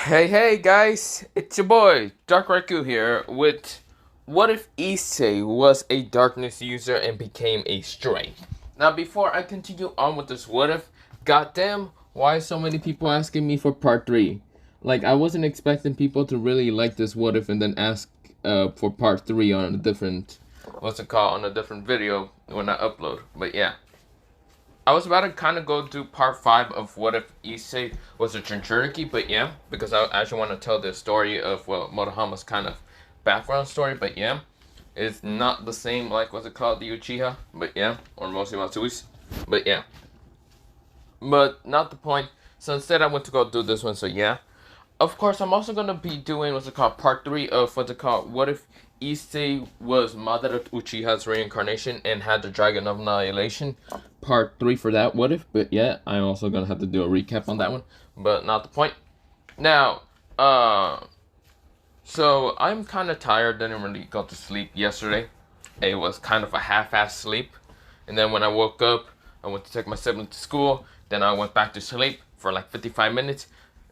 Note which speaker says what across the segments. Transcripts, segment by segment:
Speaker 1: Hey guys, it's your boy Dark Raku here with what if Issei was a darkness user and became a stray? Now before I continue on with this what if, goddamn, why so many people asking me for part 3? Like I wasn't expecting people to really like this what if and then ask for part 3 on a different on a different video when I upload. But yeah. I was about to kind of go do part 5 of what if Issei was a Jinchuriki, but yeah, because I actually want to tell the story of, well, Motohama's kind of background story, but yeah, it's not the same like, what's it called, the Uchiha, but yeah, or mostly Matsui's, but yeah. But not the point, so instead I went to go do this one, so yeah. Of course, I'm also going to be doing, what's it called, part 3 of, what's it called, what if Issei was Madara Uchiha's reincarnation and had the Dragon of Annihilation. Part 3 for that, what if, but yeah, I'm also going to have to do a recap on that one, but not the point. Now, so I'm kind of tired, didn't really go to sleep yesterday. It was kind of a half-assed sleep, and then when I woke up, I went to take my sibling to school, then I went back to sleep for like 55 minutes.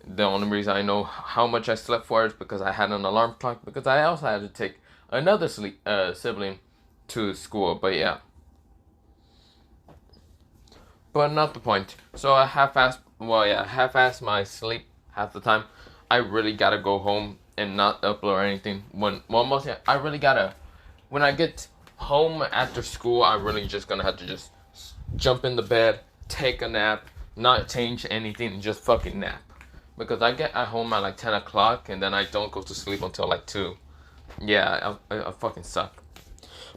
Speaker 1: The only reason I know how much I slept for is because I had an alarm clock, because I also had to take another sibling to school, but yeah. But not the point. So I half-assed my sleep half the time. I really gotta go home and not upload or anything. Mostly, I really gotta, when I get home after school, I really just gonna have to just jump in the bed, take a nap, not change anything, and just fucking nap. Because I get at home at like 10 o'clock, and then I don't go to sleep until like 2. Yeah, I fucking suck.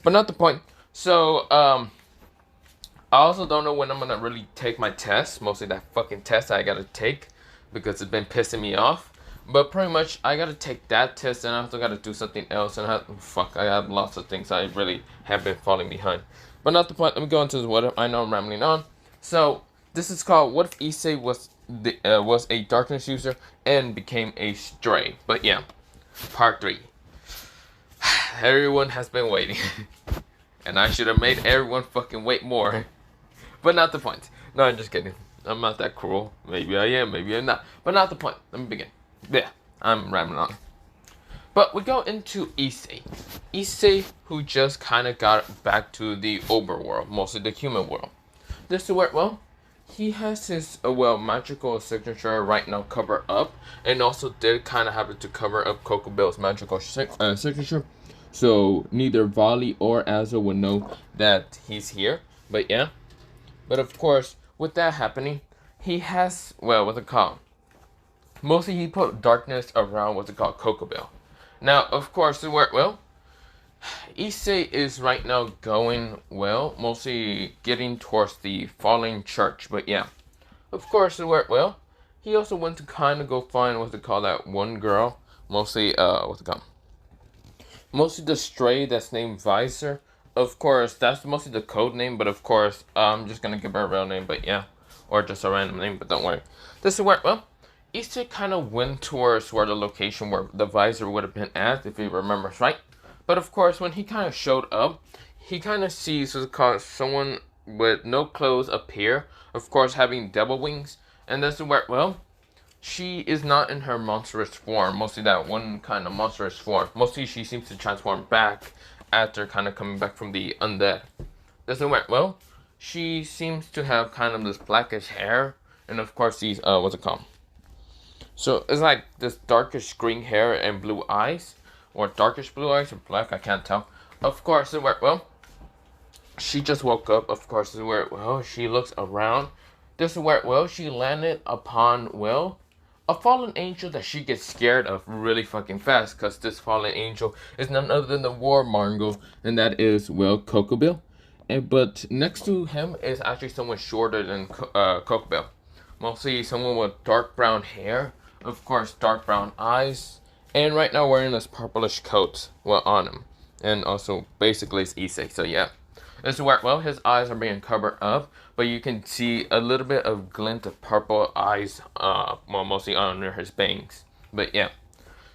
Speaker 1: But not the point. So, I also don't know when I'm gonna really take my test. Mostly that fucking test I gotta take because it's been pissing me off. But pretty much I gotta take that test and I also gotta do something else. And I have lots of things I really have been falling behind. But not the point. Let me go into what if. I know I'm rambling on. So this is called what if Issei was a darkness user and became a stray. But yeah, part 3. Everyone has been waiting. And I should have made everyone fucking wait more. But not the point. No, I'm just kidding. I'm not that cruel. Maybe I am, maybe I'm not. But not the point. Let me begin. Yeah, I'm rambling on. But we go into Issei. Issei, who just kind of got back to the overworld, mostly the human world. This is where, well, he has his, magical signature right now covered up. And also did kind of happen to cover up Kokobell's magical signature. So neither Vali or Azazel would know that he's here. But yeah. But of course, with that happening, he has, well, what's it called? Mostly he put darkness around what's it called, Kokobell. Now, of course, well, Issei is right now going, well, mostly getting towards the falling church. But yeah, of course, well, he also went to kind of go find, what's it called, that one girl. Mostly, what's it called? Mostly the stray that's named Visor. Of course, that's mostly the code name, but of course, I'm just gonna give her a real name, but yeah. Or just a random name, but don't worry. This is where, well, Issei kind of went towards where the location where the Visor would have been at, if he remembers right. But of course, when he kind of showed up, he kind of sees what's called someone with no clothes appear, of course having devil wings. And this is where, well, she is not in her monstrous form, mostly that one kind of monstrous form. Mostly she seems to transform back after kind of coming back from the undead. Doesn't work well. She seems to have kind of this blackish hair, and of course these, what's it called? So it's like this darkish green hair and blue eyes, or darkish blue eyes or black, I can't tell. Of course it worked well. She just woke up, of course it worked well. She looks around. This is where, well, she landed upon, well, a fallen angel that she gets scared of really fucking fast, because this fallen angel is none other than the War Mongol, and that is, well, Kokobell. But next to him is actually someone shorter than Kokobell. Mostly someone with dark brown hair, of course dark brown eyes, and right now wearing this purplish coat, well, on him. And also, basically, it's Issei, so yeah. This is where, well, his eyes are being covered up, but you can see a little bit of glint of purple eyes, mostly under his bangs. But yeah,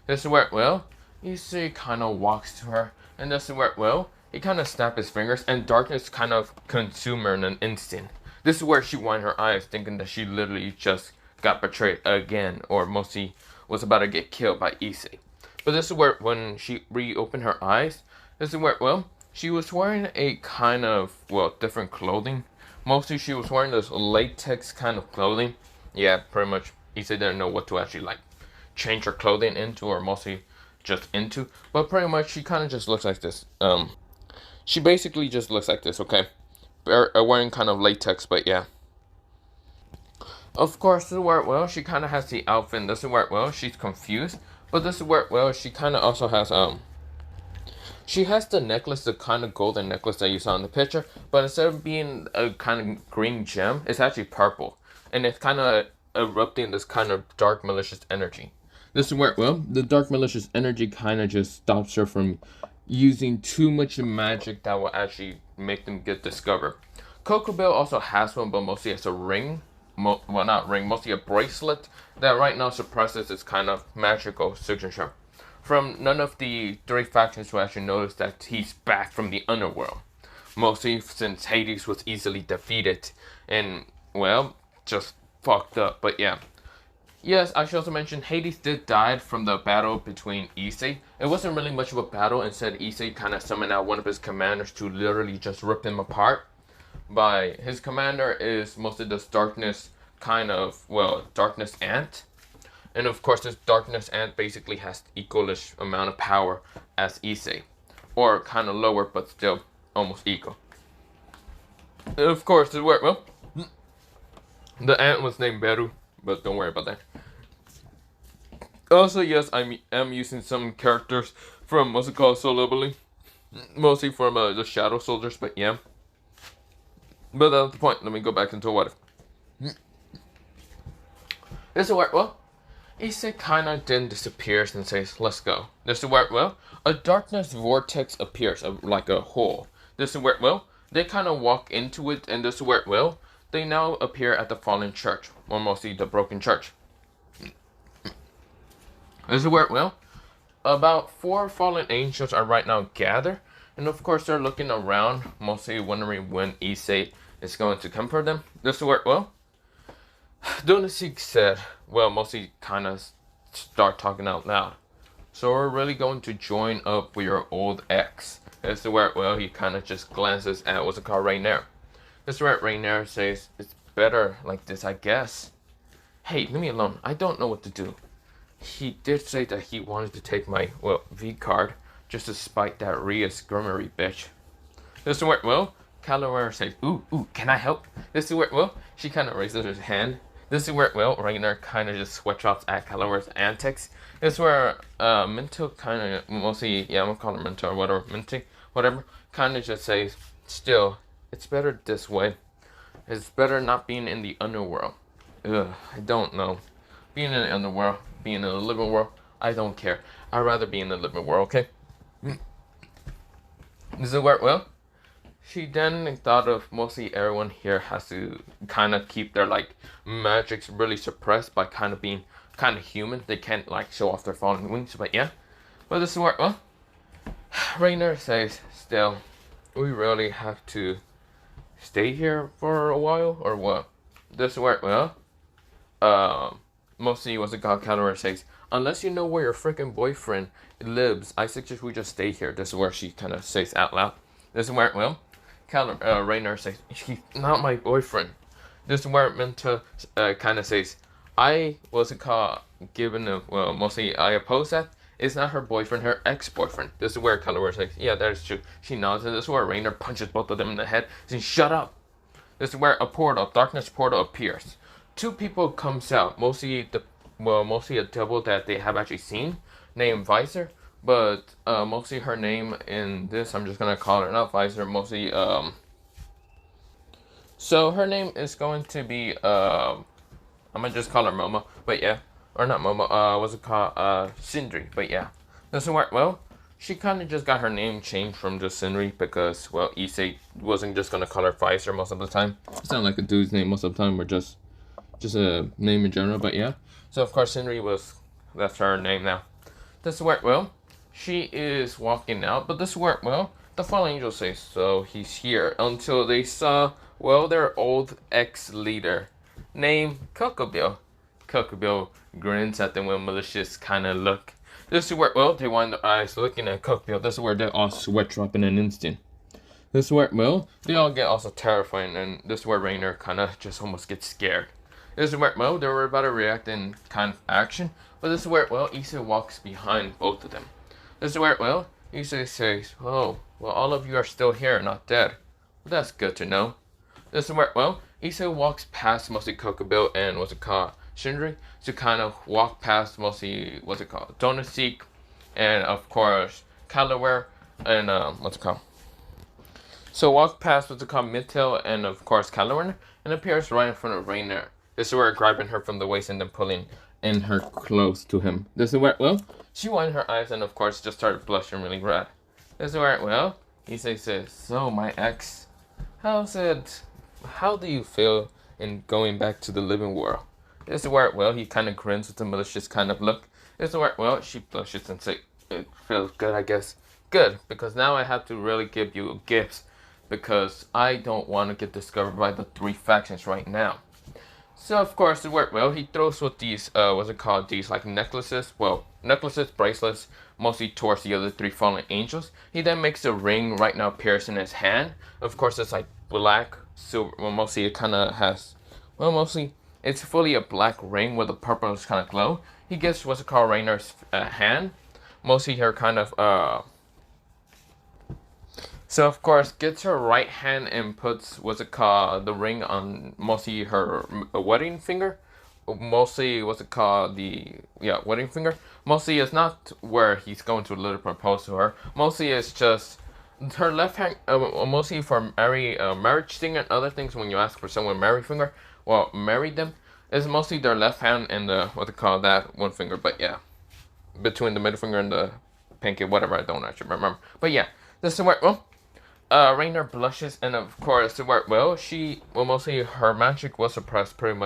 Speaker 1: this is where, well, Issei kind of walks to her, and this is where, well, he kind of snaps his fingers, and darkness kind of consumes her in an instant. This is where she whined her eyes, thinking that she literally just got betrayed again, or mostly was about to get killed by Issei. But this is where, when she reopened her eyes, this is where, well, she was wearing a kind of, well, different clothing. Mostly she was wearing this latex kind of clothing. Yeah, pretty much Issei didn't know what to actually, like, change her clothing into, or mostly just into. But pretty much she kind of just looks like this. She basically just looks like this, okay? Wearing kind of latex, but yeah. Of course, this is where, well, she kind of has the outfit. This is where, well, she's confused. But this is where, well, she kind of also has, she has the necklace, the kind of golden necklace that you saw in the picture. But instead of being a kind of green gem, it's actually purple. And it's kind of erupting this kind of dark, malicious energy. This is where, well, the dark, malicious energy kind of just stops her from using too much magic that will actually make them get discovered. Coco Bell also has one, but mostly it's a ring. Well, not ring, mostly a bracelet that right now suppresses its kind of magical signature. From none of the three factions will actually notice that he's back from the Underworld. Mostly since Hades was easily defeated and, well, just fucked up. But yeah. Yes, I should also mention Hades did die from the battle between Issei. It wasn't really much of a battle. Instead, Issei kind of summoned out one of his commanders to literally just rip him apart. By his commander is mostly this darkness kind of, well, darkness ant. And of course, this darkness ant basically has equalish amount of power as Issei. Or kind of lower, but still almost equal. And of course, this where, well, the ant was named Beru, but don't worry about that. Also, yes, I am using some characters from what's it called, Solo Leveling. Mostly from the Shadow Soldiers, but yeah. But that's the point. Let me go back into what if. This is where, well, Issei kind of then disappears and says, let's go. This is where, well, a darkness vortex appears, like a hole. This is where, well, they kind of walk into it, and this is where, well, they now appear at the fallen church, or mostly the broken church. This is where, well, about 4 fallen angels are right now gathered. And of course, they're looking around, mostly wondering when Issei is going to come for them. This is where, well, Donaseek said, well, mostly kind of start talking out loud. So we're really going to join up with your old ex. This is where, well, he kind of just glances at what's it called, Rainier. This is where Rainier says, it's better like this, I guess. Hey, leave me alone. I don't know what to do. He did say that he wanted to take my, well, V card. Just to spite that Ria's Grummery bitch. This is where, well, Calaware says, ooh, can I help? This is where, well, she kind of raises her hand. This is where, well, Rainer kind of just sweatshops at Calaware's antics. This is where, Minto kind of, mostly, yeah, I'm gonna call her Minto or whatever, Minty, whatever, kind of just says, still, it's better this way. It's better not being in the Underworld. Ugh, I don't know. Being in the Underworld, being in the living world, I don't care. I'd rather be in the living world, okay? This is where, well, she then thought of mostly everyone here has to kind of keep their, like, magics really suppressed by kind of being kind of human. They can't, like, show off their falling wings, but yeah. But this is where, well, Rainer says, still, we really have to stay here for a while, or what? This is where, well, mostly what's it called, Calor says, unless you know where your freaking boyfriend lives, I suggest we just stay here. This is where she kind of says out loud. This is where, well, Rainer says, he's not my boyfriend. This is where Minta kind of says, I, what's it called, given a, well, mostly I oppose that. It's not her boyfriend, her ex-boyfriend. This is where Calor says, yeah, that is true. She nods, and this is where Rainer punches both of them in the head, saying, shut up. This is where a portal, darkness portal appears. 2 people comes out, mostly a devil that they have actually seen, named Visor, but mostly her name in this, I'm just gonna call her not Visor, mostly so her name is going to be I'm gonna just call her Momo, but yeah, or not Momo, what's it called, Sindri, but yeah, this is where, well, she kind of just got her name changed from just Sindri because, well, Issei wasn't just gonna call her Visor most of the time. It's not like a dude's name most of the time, or just a name in general, but yeah. So of course Sindri that's her name now. This is where, well, she is walking out, but this is where, well, the fallen angel says, so he's here, until they saw, well, their old ex-leader, named Cocobill. Kokubil grins at them with a malicious kind of look. This is where, well, they wind their eyes looking at Kokubil. This is where they all sweat drop in an instant. This is where, well, they all get also terrifying, and this is where Rainer kind of just almost gets scared. This is where, well, they were about to react in kind of action, but this is where, well, Issei walks behind both of them. This is where, well, Issei says, oh, well, all of you are still here, not dead. Well, that's good to know. This is where, well, Issei walks past mostly Kokubil and what's it called, Shinri, to kind of walk past mostly, what's it called, Donaseek, and of course, Calaware, and what's it called. So walk past what's it called, Midtail, and of course, Calaware, and appears right in front of Rainer. This is where grabbing her from the waist and then pulling in her close to him. This is where, well, she widened her eyes and of course just started blushing really red. This is where, well, Issei says, so my ex, how do you feel in going back to the living world? This is where, well, he kind of grins with a malicious kind of look. This is where, well, she blushes and says, it feels good, I guess. Good, because now I have to really give you gifts, because I don't want to get discovered by the 3 factions right now. So of course it worked well. He throws with these, what's it called? These like necklaces. Well, necklaces, bracelets, mostly towards the other 3 fallen angels. He then makes a ring right now pierced in his hand. Of course it's like black, silver. Well, mostly it kind of has. Well, mostly it's fully a black ring with a purplish kind of glow. He gets what's it called Rainer's hand. Mostly her kind of So of course gets her right hand and puts what's it called, the ring on mostly her wedding finger. Mostly what's it called, the wedding finger. Mostly it's not where he's going to literally propose to her. Mostly it's just her left hand. Mostly for marriage thing and other things. When you ask for someone marry finger, well, marry them, it's mostly their left hand and the what they call that one finger. But yeah, between the middle finger and the pinky, whatever, I don't actually remember. But yeah, this is where, well, Rainer blushes, and of course, well, mostly her magic was suppressed, pretty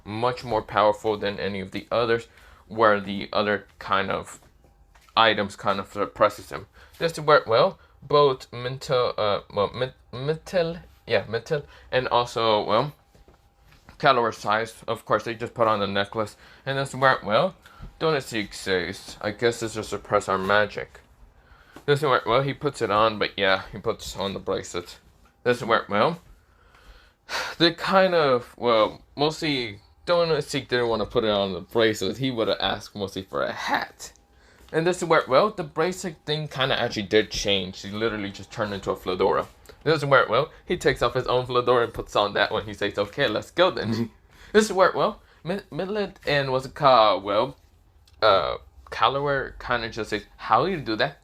Speaker 1: much more powerful than any of the others, where the other kind of items kind of suppresses him. This is where, well, both mental, and also, well, Calaware's size, of course, they just put on the necklace, and this is where, well, Donaseek says, I guess this will suppress our magic. This is where, well, he puts it on, but yeah, he puts on the bracelet. This is where, well, the kind of, well, mostly Donaseek didn't want to put it on the bracelet. He would have asked mostly for a hat. And this is where, well, the bracelet thing kind of actually did change. He literally just turned into a fedora. This is where, well, he takes off his own fedora and puts on that one. He says, okay, let's go then. This is where, well, Midlet and what's it called, well, Calaware kind of just says, how do you do that?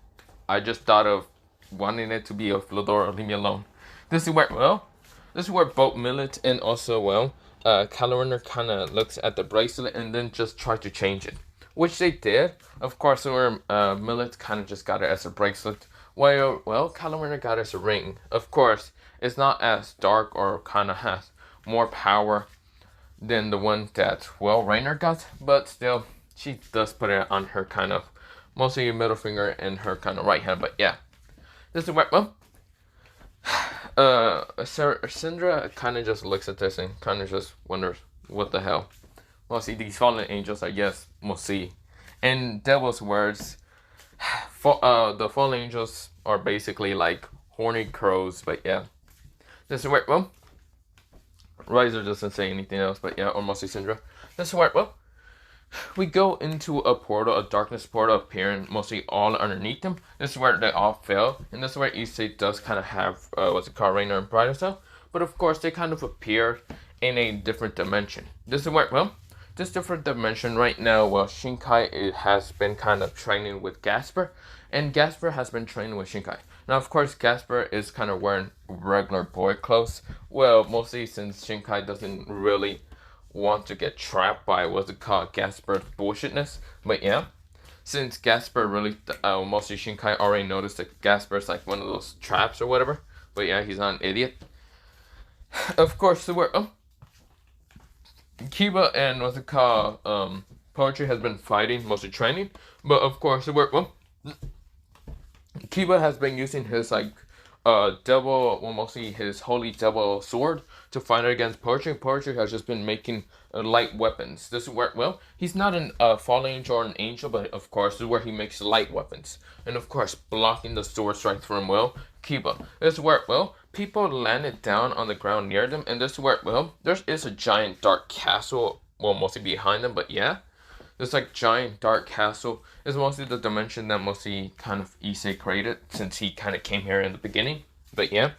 Speaker 1: I just thought of wanting it to be a fedora, leave me alone. This is where, well, this is where both Millet and also, well, Calaware kind of looks at the bracelet and then just try to change it. Which they did. Of course, where Millet kind of just got it as a bracelet. While, well, Calaware got it as a ring. Of course, it's not as dark or kind of has more power than the one that, well, Rainer got. But still, she does put it on her kind of, mostly middle finger and her kind of right hand. But yeah, this is where, well, Syndra kind of just looks at this and kind of just wonders, what the hell? Well, see, these fallen angels, I guess, we'll see. In Devil's words, the fallen angels are basically like horny crows, but yeah. This is where, well, Riser doesn't say anything else, but yeah, or mostly Syndra. This is where, well, we go into a portal, a darkness portal appearing mostly all underneath them. This is where they all fell, and this is where Issei does kind of have, what's it called, Rainer and Brighter Cell. But of course, they kind of appear in a different dimension. This is where, well, this different dimension right now, well, Shinkai has been kind of training with Gasper, and Gasper has been training with Shinkai. Now, of course, Gasper is kind of wearing regular boy clothes. Well, mostly since Shinkai doesn't really want to get trapped by what's it called, Gasper's bullshitness. But yeah, since Gasper really, mostly Shinkai already noticed that Gasper's like one of those traps or whatever. But yeah, he's not an idiot. Of course, the word, Kiba and what's it called, Poetry has been fighting, mostly training. But of course, the word, well, Kiba has been using his like double, well, mostly his holy double sword to fight against Poetry. Poetry has just been making light weapons. This is where, well, he's not an fallen angel or an angel, but of course, this is where he makes light weapons. And of course, blocking the sword strikes from, well, Kiba. This is where, well, people landed down on the ground near them, and this is where, well, there is a giant dark castle, well, mostly behind them, but yeah. This like giant dark castle is mostly the dimension that mostly kind of Issei created since he kind of came here in the beginning. But yeah.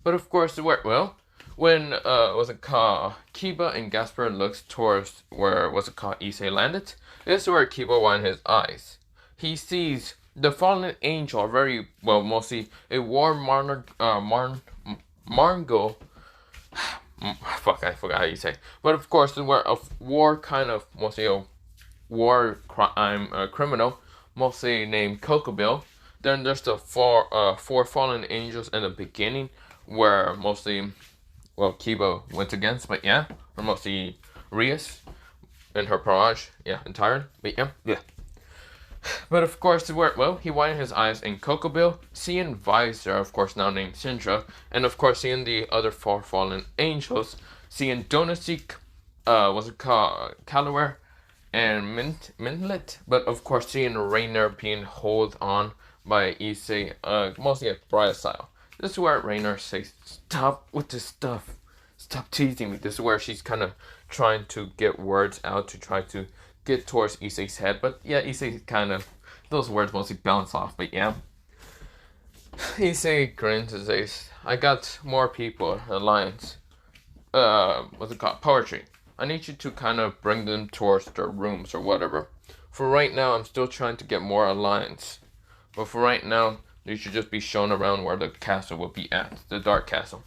Speaker 1: But of course, well, when was it called Kiba and Gasper looks towards where was it called Issei landed, this is where Kiba winds his eyes. He sees the fallen angel, very well, mostly a war Marngo. Fuck, I forgot how you say. But of course, where a war kind of mostly a war crime criminal, mostly named Bill. Then there's the four fallen angels in the beginning, where mostly, well, Kiba went against, but yeah, or mostly Rias and her barrage, yeah, entire, but yeah. But of course, where, well, he widened his eyes in Bill, seeing Visor, of course, now named Syndra, and of course, seeing the other four fallen angels, seeing Donasik, what's it called, Calaware, and Mintlet, but of course seeing Rainer being held on by Issei, mostly a Briar style. This is where Rainer says, "Stop with this stuff. Stop teasing me." This is where she's kind of trying to get words out to try to get towards Issei's head, but yeah, Issei kind of, those words mostly bounce off, but yeah. Issei grins and says, "I got more people, alliance. What's it called? Poetry. I need you to kind of bring them towards their rooms or whatever. For right now, I'm still trying to get more alliance. But for right now, you should just be shown around where the castle will be at, the dark castle."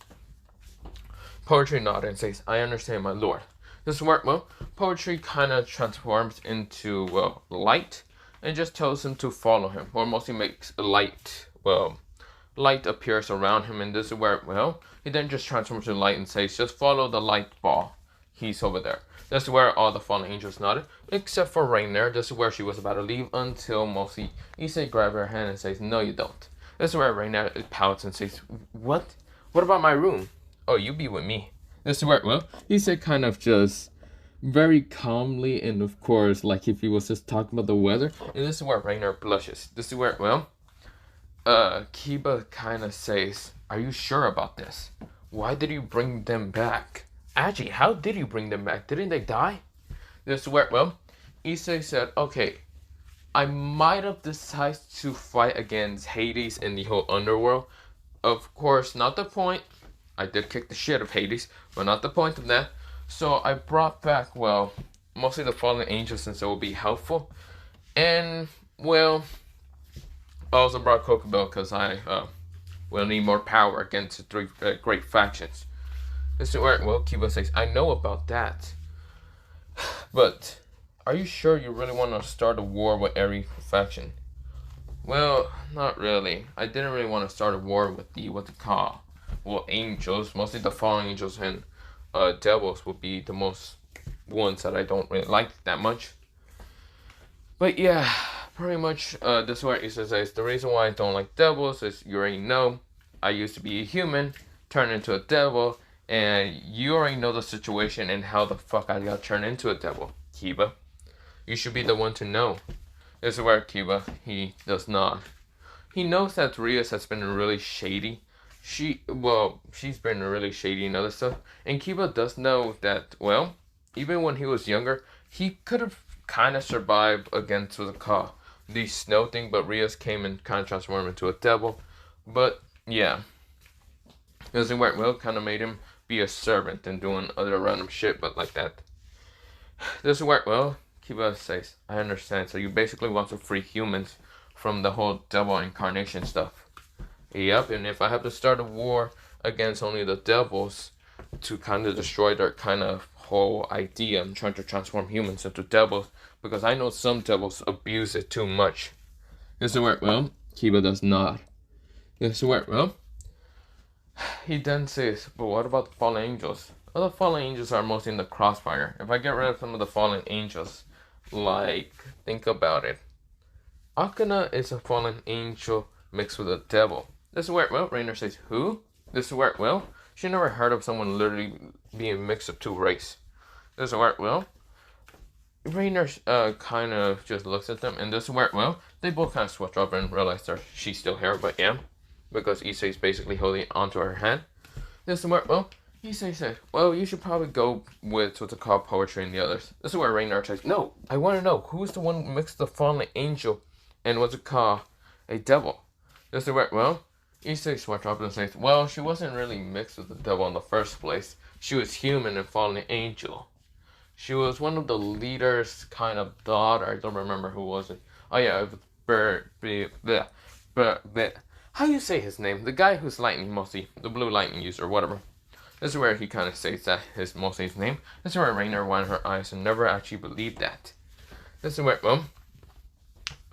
Speaker 1: Poetry nods and says, "I understand, my lord." This is where, well, Poetry kind of transforms into, well, light and just tells him to follow him, or mostly makes light, well, light appears around him, and this is where, well, he then just transforms to light and says, "Just follow the light ball. He's over there." This is where all the fallen angels nodded, except for Rainer. This is where she was about to leave until mostly Issei grabs her hand and says, "No, you don't." This is where Rainer pouts and says, "What? What about my room?" "Oh, you be with me." This is where, well, Issei kind of just very calmly, and of course, like if he was just talking about the weather, and this is where Rainer blushes. This is where, well, Kiba kind of says, "Are you sure about this? Why did you bring them back? Actually, how did you bring them back? Didn't they die?" This is where, well, Issei said, "Okay, I might have decided to fight against Hades in the whole Underworld. Of course, not the point. I did kick the shit of Hades, but not the point of that. So I brought back, well, mostly the fallen angels since it will be helpful. And, well, I also brought Kokobel because I will need more power against the three great factions." This is where, well, Kiba says, "I know about that. But are you sure you really want to start a war with every faction?" "Well, not really. I didn't really want to start a war with the, what they call, well, angels. Mostly the fallen angels and devils would be the most ones that I don't really like that much. But yeah, pretty much this is where Issei says, the reason why I don't like devils is you already know. I used to be a human, turned into a devil, and you already know the situation and how the fuck I got turned into a devil, Kiba. You should be the one to know." This is where Kiba, he does not. He knows that Rias has been really shady. She's been really shady and other stuff. And Kiba does know that, well, even when he was younger, he could have kind of survived against the snow thing, but Rias came and kind of transformed him into a devil. But yeah, this is where, well, kind of made him be a servant and doing other random shit, but like that. This is where, well, Kiba says, "I understand. So you basically want to free humans from the whole devil incarnation stuff." "Yep, and if I have to start a war against only the devils to kind of destroy their kind of whole idea, I'm trying to transform humans into devils, because I know some devils abuse it too much." This is where, well, Kiba does not. This is where, well, he then says, "But what about the fallen angels?" "Well, the fallen angels are mostly in the crossfire. If I get rid of some of the fallen angels, like, think about it. Akana is a fallen angel mixed with a devil. This is where, well, Rainer says, who? This is where, well, she never heard of someone literally being a mix of two races. This is where, well, Rainer kind of just looks at them, and this is where, well, they both kind of switch up and realize that she's still here, but yeah, because Issei is basically holding onto her hand. This is where, well, Issei said, well, you should probably go with what's called poetry and the others. This is where Rainer says, no, I want to know, who's the one who mixed the fallen angel and what's it called, a devil? This is where, well, Issei switched up and says, well, she wasn't really mixed with the devil in the first place. She was human and fallen angel. She was one of the leaders' kind of daughter. I don't remember who was it. Oh yeah, it was how do you say his name? The guy who's lightning mostly, the blue lightning user, whatever. This is where he kind of states that is mostly his name. This is where Rainer won her eyes and never actually believed that. This is where, well,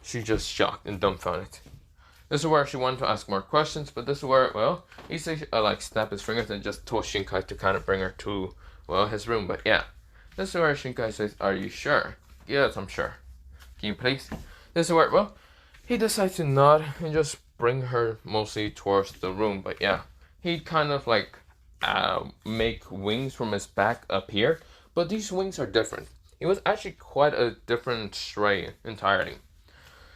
Speaker 1: she's just shocked and dumbfounded. This is where she wanted to ask more questions, but this is where, well, he said, like, snap his fingers and just told Shinkai to kind of bring her to, well, his room, but yeah. This is where Shinkai says, are you sure? Yes, I'm sure. Can you please? This is where, well, he decides to nod and just bring her mostly towards the room, but yeah. He kind of like make wings from his back up here, but these wings are different. It was actually quite a different stray entirely.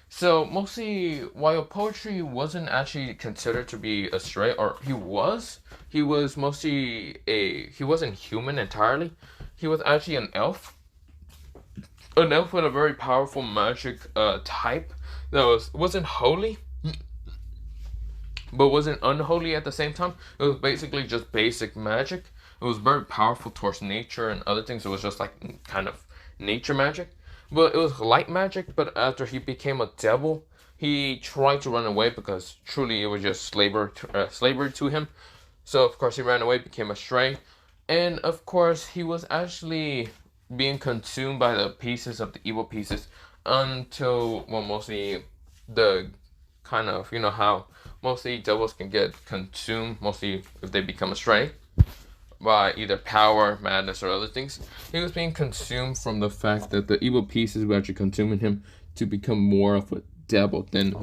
Speaker 1: So mostly, while poetry wasn't actually considered to be a stray, or he was mostly he wasn't human entirely. He was actually an elf. An elf with a very powerful magic type that wasn't holy, but wasn't unholy at the same time. It was basically just basic magic. It was very powerful towards nature and other things. It was just like kind of nature magic. But it was light magic, but after he became a devil, he tried to run away because truly it was just slavery to him. So of course he ran away, became a stray. And of course he was actually being consumed by the pieces of the evil pieces until, well, mostly the kind of, you know how mostly devils can get consumed, mostly if they become a stray, by either power, madness, or other things. He was being consumed from the fact that the evil pieces were actually consuming him to become more of a devil than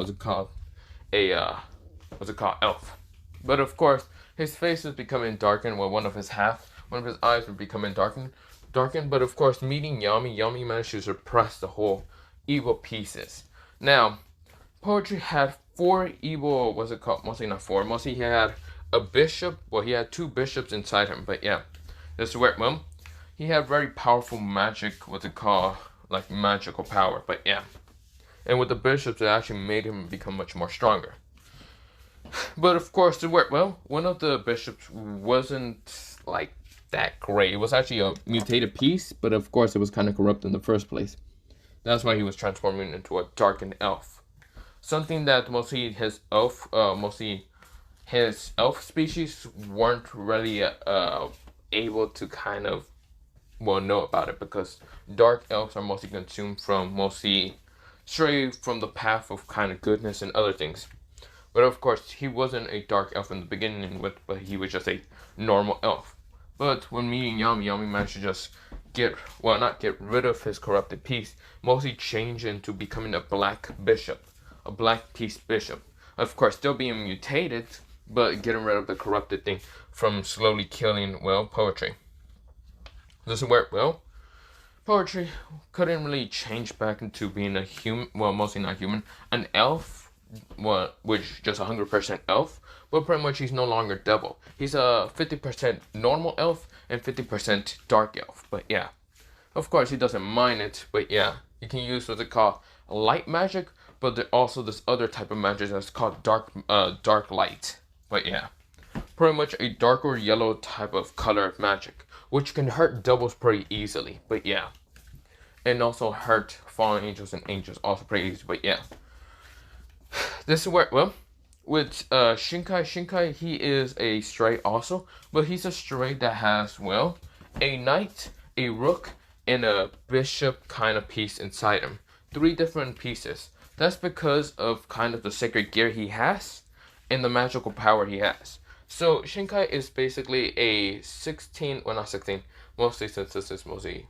Speaker 1: elf. But of course, his face was becoming darkened, while one of his eyes were becoming darkened. But of course, meeting Yami managed to suppress the whole evil pieces. Now, poetry had four evil, mostly not four, mostly he had a bishop. Well, he had two bishops inside him, but yeah. This is where, well, he had very powerful magic, like magical power, but yeah. And with the bishops, it actually made him become much more stronger. But of course, this is where, well, one of the bishops wasn't like that great. It was actually a mutated piece, but of course it was kind of corrupt in the first place. That's why he was transforming into a darkened elf. Something that mostly his elf species weren't really able to kind of, well, know about it, because dark elves are mostly consumed from stray from the path of kind of goodness and other things. But of course, he wasn't a dark elf in the beginning, but he was just a normal elf. But when meeting Yami managed to just not get rid of his corrupted piece, mostly change into becoming a black piece bishop. Of course, still being mutated, but getting rid of the corrupted thing from slowly killing, well, poetry. This is where, well, poetry couldn't really change back into being a human, well, mostly not human, an elf, well, which just 100% elf, but pretty much he's no longer devil. He's a 50% normal elf and 50% dark elf, but yeah. Of course, he doesn't mind it, but yeah, you can use what they call light magic, but there's also this other type of magic that's called dark light. But yeah, pretty much a darker yellow type of color of magic, which can hurt devils pretty easily, but yeah. And also hurt fallen angels and angels also pretty easy, but yeah. This is where, well, with Shinkai, he is a stray also, but he's a stray that has, well, a knight, a rook, and a bishop kind of piece inside him. 3 different pieces. That's because of kind of the sacred gear he has and the magical power he has. So Shinkai is basically a 16, well, not 16, mostly since this is mostly,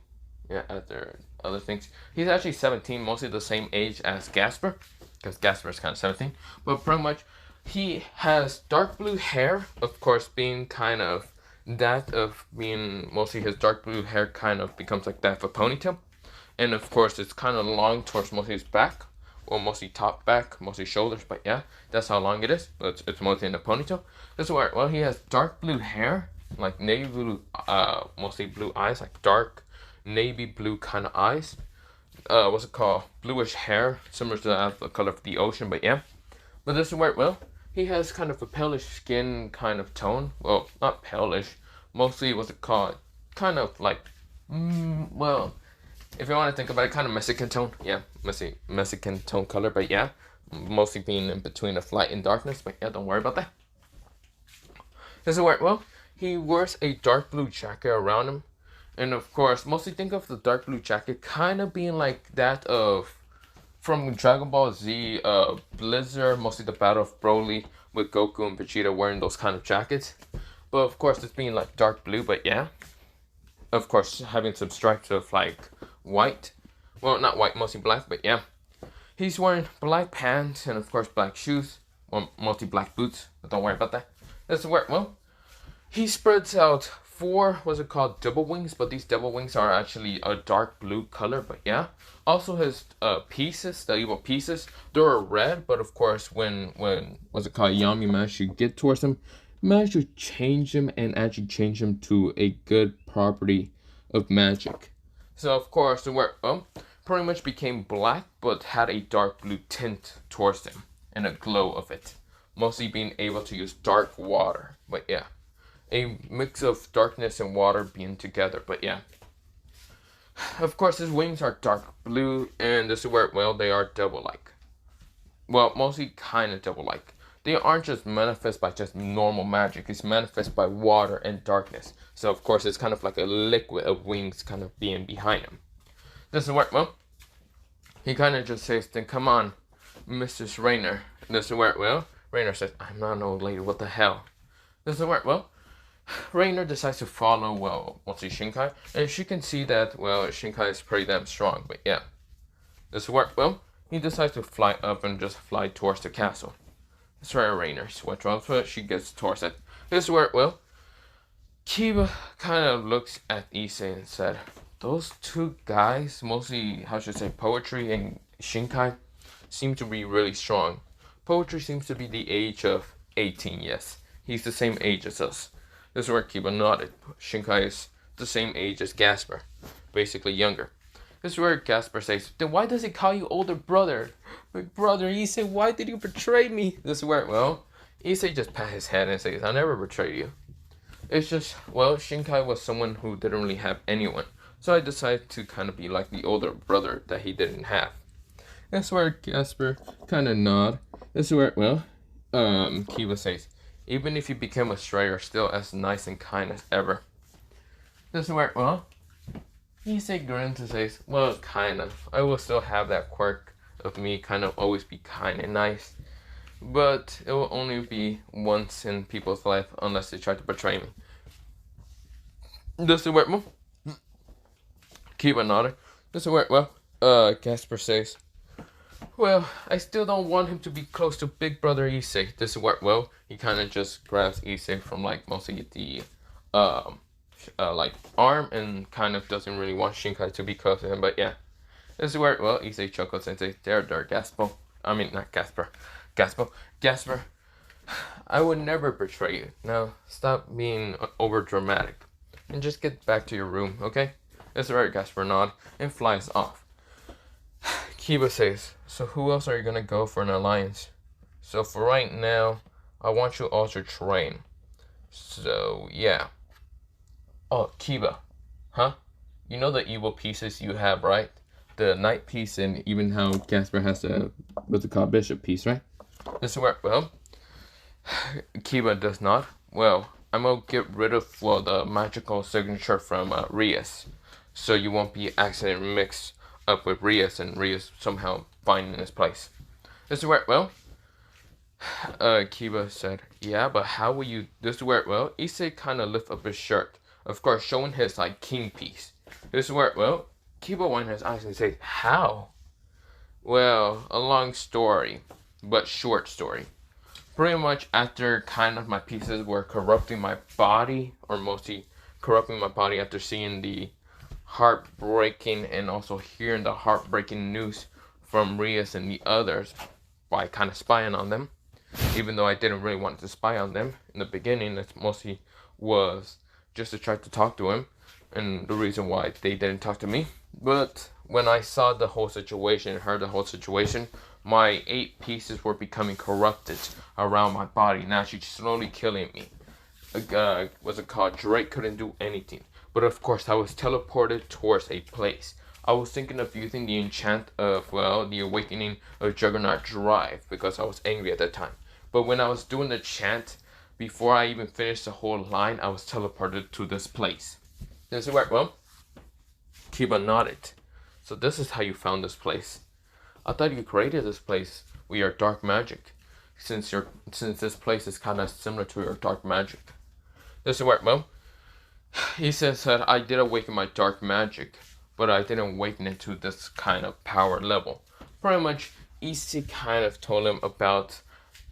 Speaker 1: yeah, after other things. He's actually 17, mostly the same age as Gasper, because Gasper is kind of 17. But pretty much He has dark blue hair, of course, being kind of that of being mostly his dark blue hair kind of becomes like that of a ponytail. And of course, it's kind of long towards mostly his back, or mostly top back, mostly shoulders. But yeah, that's how long it is. But it's mostly in a ponytail. This is where, well, he has dark blue hair, like navy blue, mostly blue eyes, like dark navy blue kind of eyes. What's it called? Bluish hair, similar to the color of the ocean. But yeah, but this is where, well, he has kind of a palish skin kind of tone. Well, not palish, mostly what's it called? Kind of like, well, if you want to think about it, kind of Mexican tone. Yeah, Mexican tone color. But yeah, mostly being in between of light and darkness. But yeah, don't worry about that. This is where, well, he wears a dark blue jacket around him. And of course, mostly think of the dark blue jacket kind of being like that of from Dragon Ball Z, Blizzard, mostly the Battle of Broly with Goku and Vegeta wearing those kind of jackets. But of course, it's being like dark blue, but yeah. Of course, having some stripes of like white. Well, not white, mostly black, but yeah. He's wearing black pants and of course black shoes. Well, mostly black boots, but don't worry about that. That's where, well, he spreads out four, what's it called, double wings, but these double wings are actually a dark blue color, but yeah. Also his pieces, the evil pieces, they're red, but of course when what's it called, Yami managed to get towards him, managed to change them and actually change them to a good property of magic. So of course the work pretty much became black, but had a dark blue tint towards them and a glow of it. Mostly being able to use dark water, but yeah. A mix of darkness and water being together, but yeah. Of course, his wings are dark blue, and this is where, well, they are devil-like. Well, mostly kind of devil-like. They aren't just manifest by just normal magic. It's manifest by water and darkness. So, of course, it's kind of like a liquid of wings kind of being behind him. This is where, well, he kind of just says, then come on, Mrs. Rainer. This is where, well, Rainer says, I'm not an old lady, what the hell? This is where, well, Rainer decides to follow, well, mostly Shinkai, and she can see that, well, Shinkai is pretty damn strong, but yeah. This work, well, he decides to fly up and just fly towards the castle. That's where Rainer switches off, but she gets towards it. This work, well, Kiba kind of looks at Issei and said, those two guys, mostly, how should I say, Poetry and Shinkai, seem to be really strong. Poetry seems to be the age of 18, yes. He's the same age as us. This is where Kiba nodded. Shinkai is the same age as Gasper, basically younger. This is where Gasper says, then why does he call you older brother? My brother, Issei, why did you betray me? This is where, well, Issei just pat his head and says, I never betrayed you. It's just, well, Shinkai was someone who didn't really have anyone. So I decided to kind of be like the older brother that he didn't have. That's where Gasper kind of nod. This is where, well, Kiba says, even if you become a stray, you're still as nice and kind as ever. This is where, well, Issei grins and says, well, kind of. I will still have that quirk of me kind of always be kind and nice. But it will only be once in people's life unless they try to betray me. This is where, well, Kiba nodded. This is where, well, Gasper says, well, I still don't want him to be close to Big Brother Issei. This is where, well, he kind of just grabs Issei from, like, mostly the, like, arm and kind of doesn't really want Shinkai to be close to him, but yeah. This is where, well, Issei chuckles and says, there, Gasper. I mean, not Gasper. Gasper. I would never betray you. Now, stop being over dramatic. And just get back to your room, okay? This is where Gasper nods and flies off. Kiba says, so who else are you gonna go for an alliance? So for right now, I want you all to train. So, yeah. Oh, Kiba. Huh? You know the evil pieces you have, right? The knight piece and even how Gasper has the, what's it called, bishop piece, right? This is where, well, Kiba does not. Well, I'm gonna get rid of, well, the magical signature from Rias. So you won't be accidentally mixed up with Rias and Rias somehow finding his place. This is where, well, Kiba said, yeah, but how will you, this is where, well, Issei kind of lift up his shirt. Of course, showing his, like, king piece. This is where, well, Kiba winds his eyes and says, how? Well, a long story, but short story. pretty much after kind of my pieces were corrupting my body, or mostly corrupting my body after seeing the heartbreaking and also hearing the heartbreaking news from Rias and the others by kind of spying on them. Even though I didn't really want to spy on them in the beginning, it mostly was just to try to talk to him, and the reason why they didn't talk to me. But when I saw the whole situation, heard the whole situation, my 8 pieces were becoming corrupted around my body. Now she's slowly killing me. What's it called? Drake couldn't do anything. But of course, I was teleported towards a place. I was thinking of using the enchant of, well, the awakening of Juggernaut Drive, because I was angry at that time. But when I was doing the chant, before I even finished the whole line, I was teleported to this place. Does it work? Well, Kiba nodded. So this is how you found this place. I thought you created this place with your dark magic, since this place is kind of similar to your dark magic. Does it work? Well, he says that I did awaken my dark magic, but I didn't awaken it to this kind of power level. Pretty much, Issei kind of told him about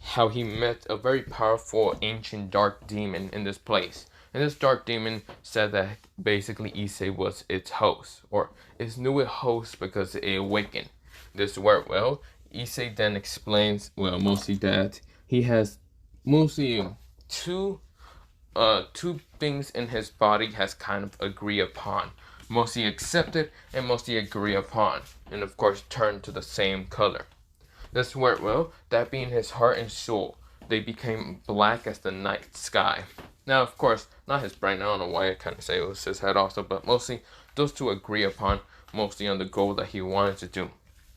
Speaker 1: how he met a very powerful ancient dark demon in this place. And this dark demon said that basically Issei was its host, or its newest host, because it awakened. This worked well. Issei then explains, well, mostly that he has mostly two things in his body has kind of agree upon. Mostly accepted and mostly agree upon. And of course turned to the same color. This worked well, that being his heart and soul. They became black as the night sky. Now, of course, not his brain. I don't know why I kind of say it was his head also, but mostly those two agree upon, mostly on the goal that he wanted to do.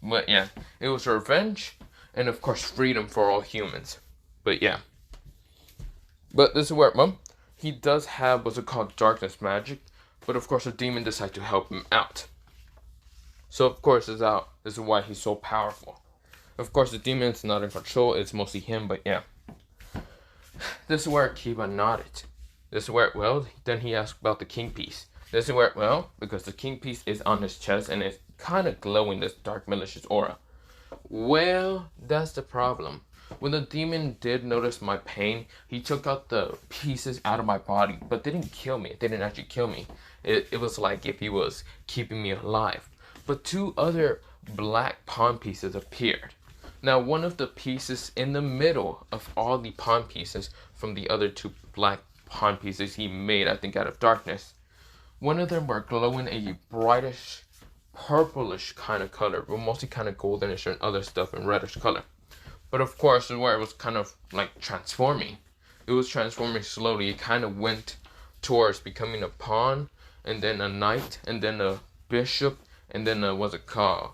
Speaker 1: But yeah, it was revenge, and of course freedom for all humans. But yeah. But this is where, Mom, he does have what's it called darkness magic, but of course the demon decided to help him out. So of course this is why he's so powerful. Of course the demon's not in control, it's mostly him, but yeah. This is where Kiba nodded. This is where, well, then he asked about the king piece. This is where, well, because the king piece is on his chest and it's kind of glowing this dark malicious aura. Well, that's the problem. When the demon did notice my pain, he took out the pieces out of my body, but didn't kill me. It didn't actually kill me. It was like if he was keeping me alive. But 2 other black pawn pieces appeared. Now, one of the pieces in the middle of all the pawn pieces from the other 2 black pawn pieces he made, I think, out of darkness, one of them were glowing a brightish, purplish kind of color, but mostly kind of goldenish and other stuff in reddish color. But of course, where it was kind of like transforming. It was transforming slowly. It kind of went towards becoming a pawn, and then a knight, and then a bishop, and then what's it called?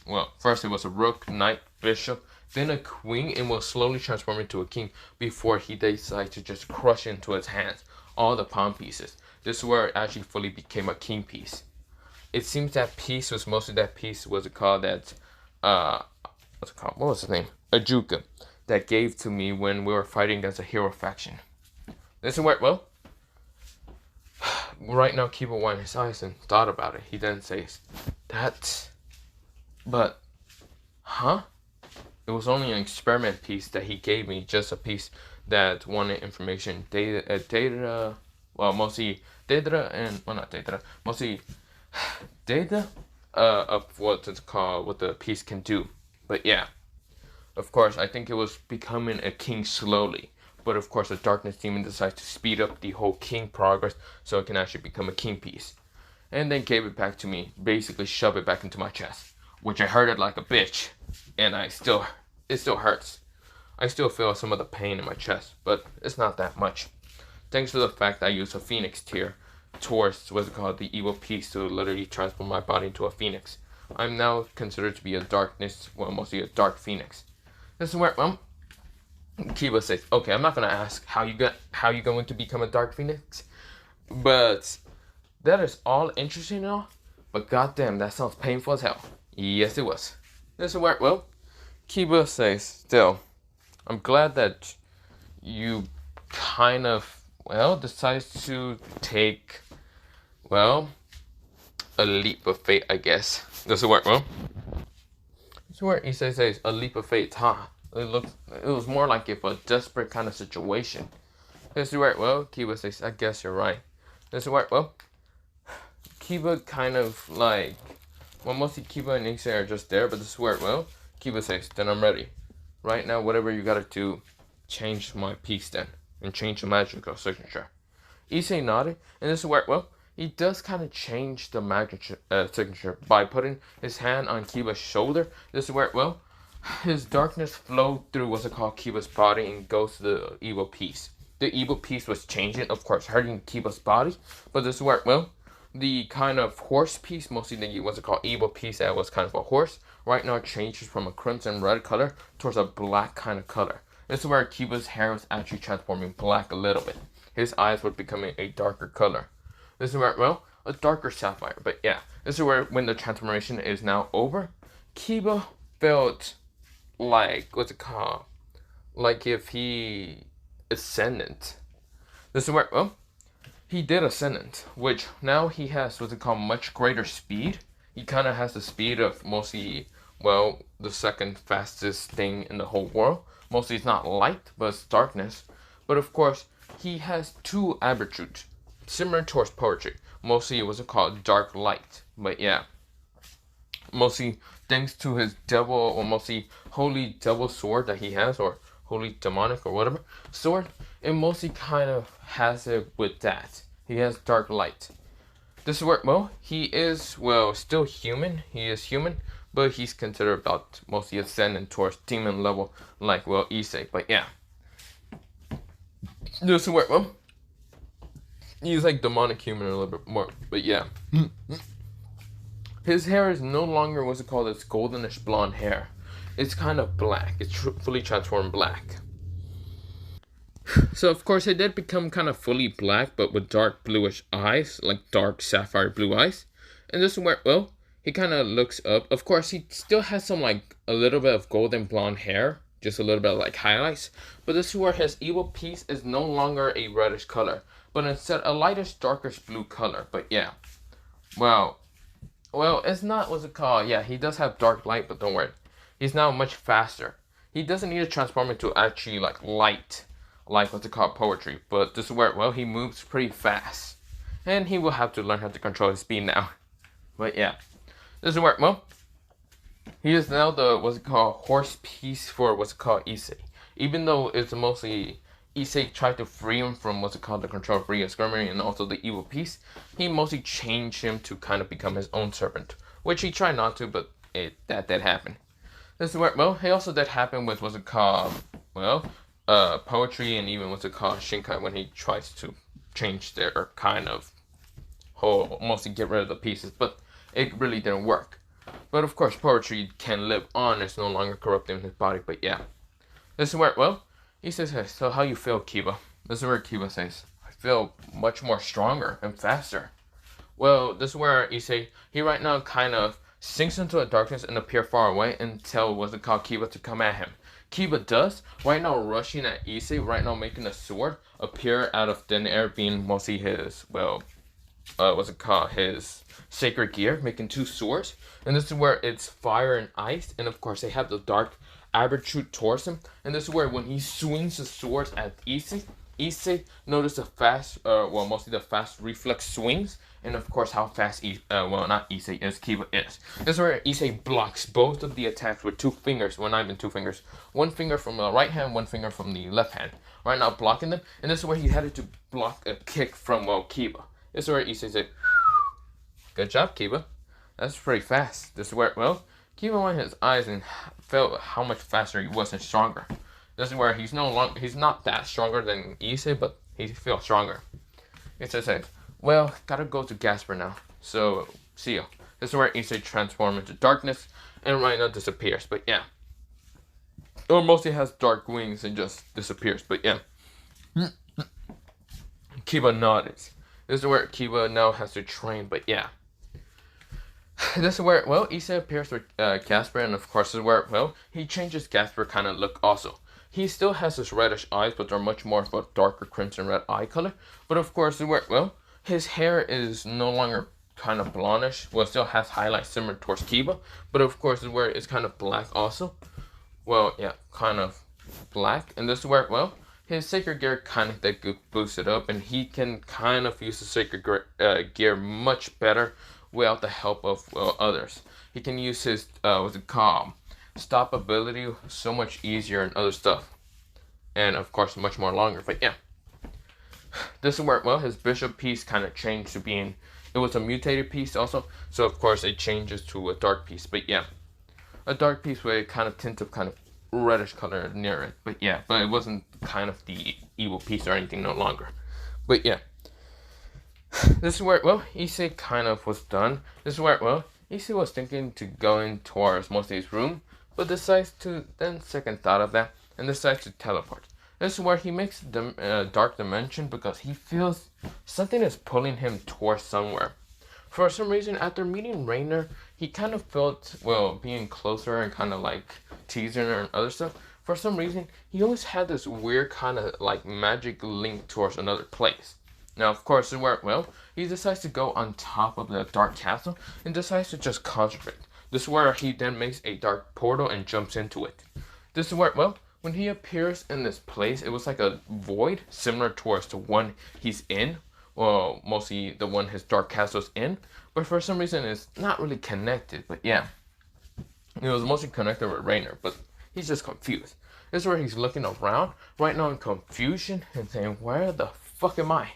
Speaker 1: Well, first it was a rook, knight, bishop, then a queen, and will slowly transform into a king before he decides to just crush into his hands all the pawn pieces. This is where it actually fully became a king piece. It seems that piece was mostly that piece, what's it called, that, what's it called, what was his name? A Junko, that gave to me when we were fighting against a hero faction. This is where, well, right now Kiba wiped his eyes and thought about it. He then says, that, but, huh? It was only an experiment piece that he gave me, just a piece that wanted information, data, well, mostly data and, well, not data, mostly data of what it's called, what the piece can do. But yeah, of course, I think it was becoming a king slowly. But of course, the darkness demon decides to speed up the whole king progress so it can actually become a king piece. And then gave it back to me, basically shoved it back into my chest, which I hurt it like a bitch. And it still hurts. I still feel some of the pain in my chest, but it's not that much. Thanks to the fact I used a phoenix tier towards what's it called, the evil piece, to literally transform my body into a phoenix. I'm now considered to be a darkness, well, mostly a dark phoenix. This is where, well, Kiba says, okay, I'm not gonna ask how you going to become a dark phoenix, but that is all interesting and all, but goddamn, that sounds painful as hell. Yes, it was. This is where, well, Kiba says, still, I'm glad that you kind of, well, decides to take, well, a leap of faith, I guess. This is where, well, this is where Issei says, a leap of faith, huh? It was more like if a desperate kind of situation. This is where, well, Kiba says, I guess you're right. This is where, well, Kiba kind of like, well, mostly Kiba and Issei are just there, but this is where, well, Kiba says, then I'm ready. Right now, whatever you gotta do, change my piece then, and change the magical signature. Issei nodded, and this is where, well, he does kind of change the magic signature by putting his hand on Kiba's shoulder. This is where, well, his darkness flowed through what's it called Kiba's body and goes to the evil piece. The evil piece was changing, of course, hurting Kiba's body, but this is where, well, the kind of horse piece, mostly the what's it called evil piece that was kind of a horse, right now changes from a crimson red color towards a black kind of color. This is where Kiba's hair was actually transforming black a little bit. His eyes were becoming a darker color. This is where, well, a darker sapphire. But yeah, this is where when the transformation is now over, Kiba felt like, what's it called? Like if he ascendant. This is where, well, he did ascendant, which now he has what's it called much greater speed. He kind of has the speed of mostly, well, the second fastest thing in the whole world. Mostly it's not light, but it's darkness. But of course, he has two attributes similar towards poetry. Mostly it was called dark light. But yeah, mostly thanks to his devil, or mostly holy devil sword that he has, or holy demonic or whatever sword, it mostly kind of has it with that. He has dark light. This is where, well, he is, well, still human. He is human, but he's considered about mostly ascending towards demon level, like, well, Issei. But yeah, this is where, well, he's like demonic human a little bit more. But yeah, his hair is no longer what's it called, it's goldenish blonde hair. It's kind of black. It's fully transformed black. So of course it did become kind of fully black, but with dark bluish eyes, like dark sapphire blue eyes. And this is where, well, he kind of looks up. Of course, he still has some like a little bit of golden blonde hair, just a little bit of like highlights. But this is where his evil piece is no longer a reddish color, but instead a lightish, darkish blue color. But yeah, well, it's not what's it called. Yeah, he does have dark light, but don't worry, he's now much faster. He doesn't need to transform into actually like light, like what's it called, poetry. But this is where, well, he moves pretty fast, and he will have to learn how to control his speed now. But yeah, this is where, well, he is now the what's it called horse piece for what's it called Issei. Even though it's mostly Issei tried to free him from what's it called the control of Rhea Skirming and also the evil piece, he mostly changed him to kind of become his own servant, which he tried not to, but that did happen. This is where, well, he also did happen with what's it called, well, poetry, and even what's it called Shinkai, when he tries to change their kind of whole, mostly get rid of the pieces, but it really didn't work. But of course, poetry can live on. It's no longer corrupting his body. But yeah, this is where, well, he says, hey, so how you feel, Kiba? This is where Kiba says, I feel much more stronger and faster. Well, this is where Issei, he right now kind of sinks into the darkness and appear far away and tell what's it called Kiba to come at him. Kiba does, right now rushing at Issei, right now making a sword appear out of thin air, being mostly his, well, what's it called, his sacred gear, making two swords. And this is where it's fire and ice, and of course they have the dark attribute towards him. And this is where when he swings the swords at Issei notice the fast, well, mostly the fast reflex swings, and of course how fast, well, not Issei is, Kiba is. This is where Issei blocks both of the attacks with two fingers, well, not even two fingers, one finger from the right hand, one finger from the left hand, right now blocking them. And this is where he had to block a kick from, well, Kiba. This is where Issei said, good job, Kiba. That's pretty fast. This is where, well, Kiba went his eyes and felt how much faster he was and stronger. This is where he's not that stronger than Issei, but he feels stronger. It says, well, gotta go to Gasper now. So, see ya. This is where Issei transforms into darkness and right now disappears. But yeah. Or mostly has dark wings and just disappears. But yeah. Kiba nodded. This is where Kiba now has to train. But yeah. This is where, well, Issei appears with Gasper, and of course this is where, well, he changes Gasper kind of look also. He still has his reddish eyes, but they're much more of a darker crimson red eye color. But of course, this is where, well, his hair is no longer kind of blondish. Well, it still has highlights similar towards Kiba, but of course this is where it's kind of black also. well, yeah, kind of black. And this is where, well, his sacred gear kind of that boosts it up, and he can kind of use the sacred gear much better without the help of others. He can use his what's it called, stop ability so much easier and other stuff, and of course much more longer. But yeah, this is where, well, his bishop piece kind of changed to being, it was a mutated piece also, so of course it changes to a dark piece. But yeah, a dark piece with a kind of tint of kind of reddish color near it. But yeah, but it wasn't kind of the evil piece or anything no longer. But yeah, this is where, well, Issei kind of was done. This is where, well, Issei was thinking to go in towards Mosei's room, but decides to then second thought of that and decides to teleport. This is where he makes the dark dimension because he feels something is pulling him towards somewhere. For some reason, after meeting Rainer, he kind of felt, well, being closer and kind of like teasing her and other stuff. For some reason, he always had this weird kind of like magic link towards another place. Now, of course, where, well, he decides to go on top of the dark castle and decides to just concentrate. This is where he then makes a dark portal and jumps into it. This is where, well, when he appears in this place, it was like a void similar towards the one he's in. Well, mostly the one his dark castle's in, but for some reason it's not really connected. But yeah, it was mostly connected with Rainer, but he's just confused. This is where he's looking around right now in confusion and saying, where the fuck am I?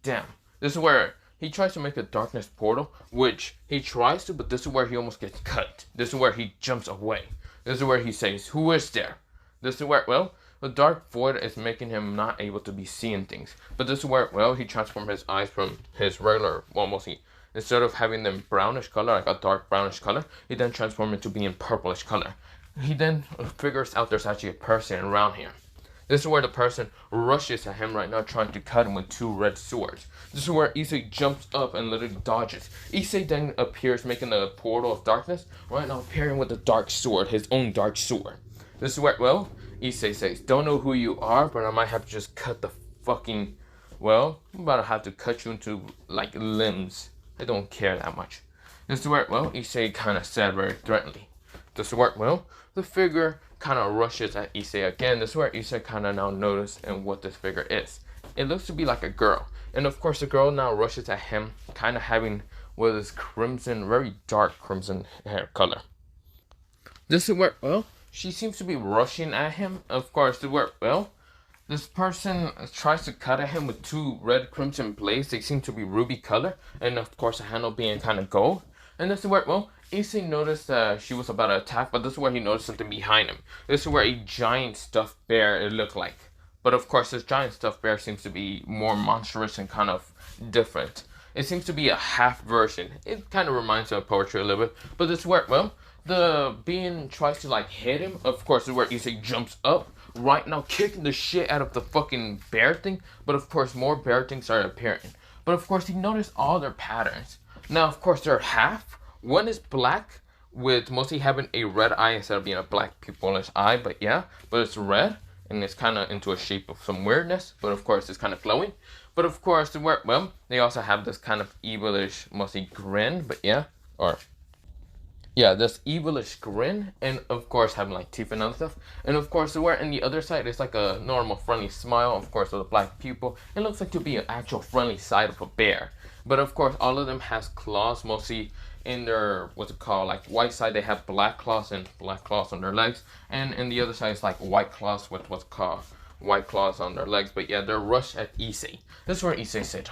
Speaker 1: Damn. This is where he tries to make a darkness portal, which he tries to, but this is where he almost gets cut. This is where he jumps away. This is where he says, who is there? This is where, well, the dark void is making him not able to be seeing things. But this is where, well, he transformed his eyes from his regular, well, mostly, instead of having them brownish color, like a dark brownish color, he then transformed it to being purplish color. He then figures out there's actually a person around here. This is where the person rushes at him right now, trying to cut him with two red swords. This is where Issei jumps up and literally dodges. Issei then appears, making a portal of darkness, right now appearing with a dark sword, his own dark sword. This is where, well, Issei says, don't know who you are, but I might have to just cut the fucking, well, I'm about to have to cut you into, like, limbs. I don't care that much. This is where, well, Issei kind of said very threateningly. This is where, well, the figure kind of rushes at Issei again. This is where Issei kind of now notices and what this figure is. It looks to be like a girl. And of course, the girl now rushes at him, kind of having, well, this crimson, very dark crimson hair color. This is where, well, she seems to be rushing at him. Of course, where, well, this person tries to cut at him with two red crimson blades. They seem to be ruby color. And of course, the handle being kind of gold. And this is where, well, Issei noticed she was about to attack, but this is where he noticed something behind him. This is where a giant stuffed bear, it looked like. But of course, this giant stuffed bear seems to be more monstrous and kind of different. It seems to be a half version. It kind of reminds me of poetry a little bit. But this is where, well, the being tries to like hit him. Of course, this is where Issei jumps up, right now kicking the shit out of the fucking bear thing. But of course, more bear things start appearing. But of course, he noticed all their patterns. Now, of course, they're half. One is black, with mostly having a red eye instead of being a black pupilless eye. But yeah, but it's red, and it's kind of into a shape of some weirdness. But of course, it's kind of glowing. But of course, well, they also have this kind of evilish, mostly grin. But yeah, or yeah, this evilish grin, and of course having like teeth and other stuff. And of course, where in the other side is like a normal friendly smile, of course, with a black pupil. It looks like to be an actual friendly side of a bear. But of course, all of them has claws, mostly in their, what's it called, like white side they have black claws and black claws on their legs, and in the other side it's like white claws with what's called white claws on their legs. But yeah, they're rushed at Issei. This is where Issei said,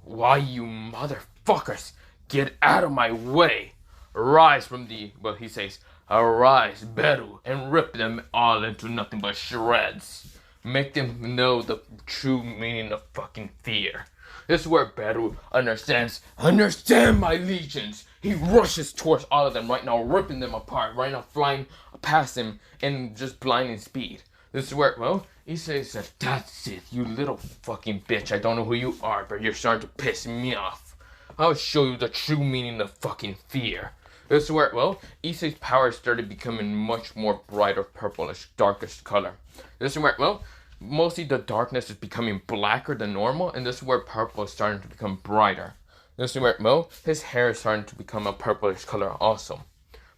Speaker 1: why you motherfuckers get out of my way. Rise from the, well, he says, arise, Beru, and rip them all into nothing but shreds. Make them know the true meaning of fucking fear. This is where Beru understand my legions. He rushes towards all of them right now, ripping them apart, right now flying past them in just blinding speed. This is where, well, Issei says, that's it, you little fucking bitch. I don't know who you are, but you're starting to piss me off. I'll show you the true meaning of fucking fear. This is where, well, Issei's power started becoming much more brighter, purplish, darkish color. This is where, well, mostly the darkness is becoming blacker than normal, and this is where purple is starting to become brighter. This is where, well, his hair is starting to become a purplish color also.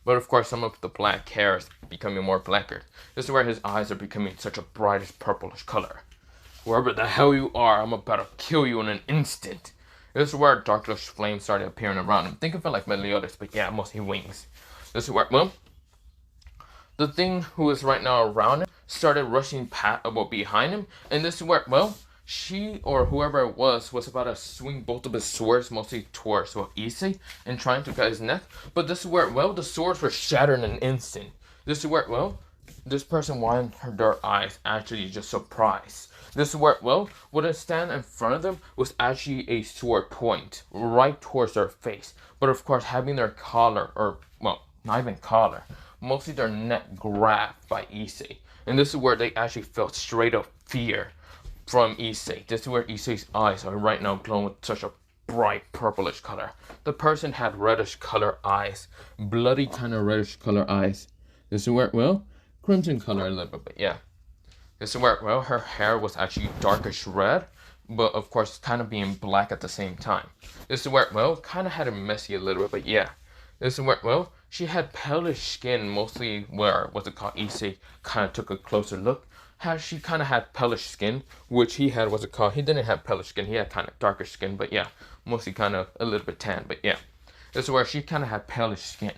Speaker 1: But of course, some of the black hair is becoming more blacker. This is where his eyes are becoming such a brightest purplish color. Wherever the hell you are, I'm about to kill you in an instant. This is where darkish flames started appearing around him. Think of it like Meliodas, but yeah, mostly wings. This is where, well, the thing who is right now around him started rushing behind him, and this is where, well, she or whoever it was about to swing both of his swords mostly towards Issei and trying to cut his neck. But this is where, well, the swords were shattered in an instant. This is where, well, this person wanted their eyes actually just surprised. This is where, well, what is stand in front of them was actually a sword point right towards their face. But of course, having their collar, or, well, not even collar, mostly their neck grabbed by Issei. And this is where they actually felt straight up fear from Issei. This is where Issei's eyes are right now glowing with such a bright purplish color. The person had reddish color eyes, bloody kind of reddish color eyes. This is where, well, crimson color a little bit, but yeah. This is where, well, her hair was actually darkish red, but of course kind of being black at the same time. This is where, well, kind of had it messy a little bit, but yeah. This is where, well, she had palish skin, mostly where, what's it called, Issei kind of took a closer look. She kind of had palish skin, which he had, what's it called, he didn't have palish skin, he had kind of darker skin, but yeah, mostly kind of a little bit tan, but yeah. This is where she kind of had palish skin.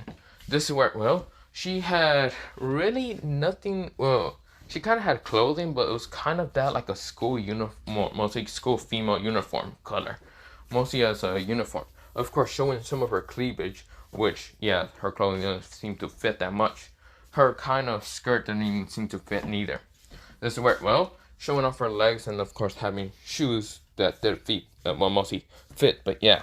Speaker 1: This is where, well, she had really nothing, well, she kind of had clothing, but it was kind of that like a school uniform, mostly school female uniform color, mostly as a uniform. Of course, showing some of her cleavage, which, yeah, her clothing didn't seem to fit that much. Her kind of skirt didn't even seem to fit neither. This is where, well, showing off her legs and of course having shoes that their feet, well, mostly fit, but yeah.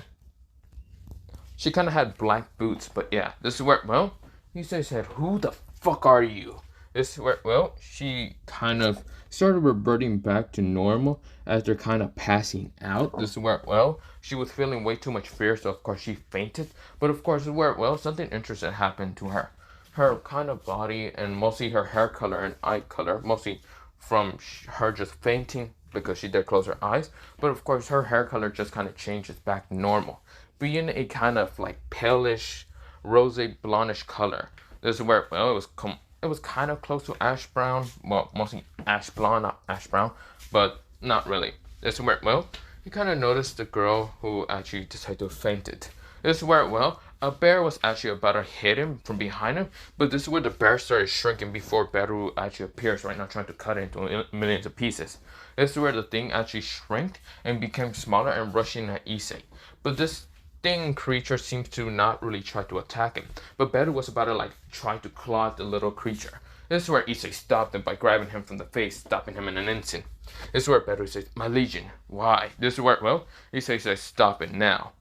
Speaker 1: She kind of had black boots, but yeah. This is where, well, Issei said, who the fuck are you? This is where, well, she kind of started reverting back to normal as they're kind of passing out. This is where, well, she was feeling way too much fear, so of course she fainted. But of course, this is where, well, something interesting happened to her. Her kind of body and mostly her hair color and eye color, mostly from her just fainting because she did close her eyes. But of course, her hair color just kind of changes back to normal, being a kind of like palish, rosy, blondish color. This is where, well, it was kind of close to ash brown. Well, mostly ash blonde, not ash brown, but not really. This is where, well, you kind of noticed the girl who actually decided to faint it. This is where, well, a bear was actually about to hit him from behind him, but this is where the bear started shrinking before Beru actually appears right now, trying to cut it into millions of pieces. This is where the thing actually shrank and became smaller and rushing at Issei. But this thing creature seems to not really try to attack him, but Beru was about to like try to claw at the little creature. This is where Issei stopped him by grabbing him from the face, stopping him in an instant. This is where Beru says, my legion, why? This is where, well, Issei says, stop it now.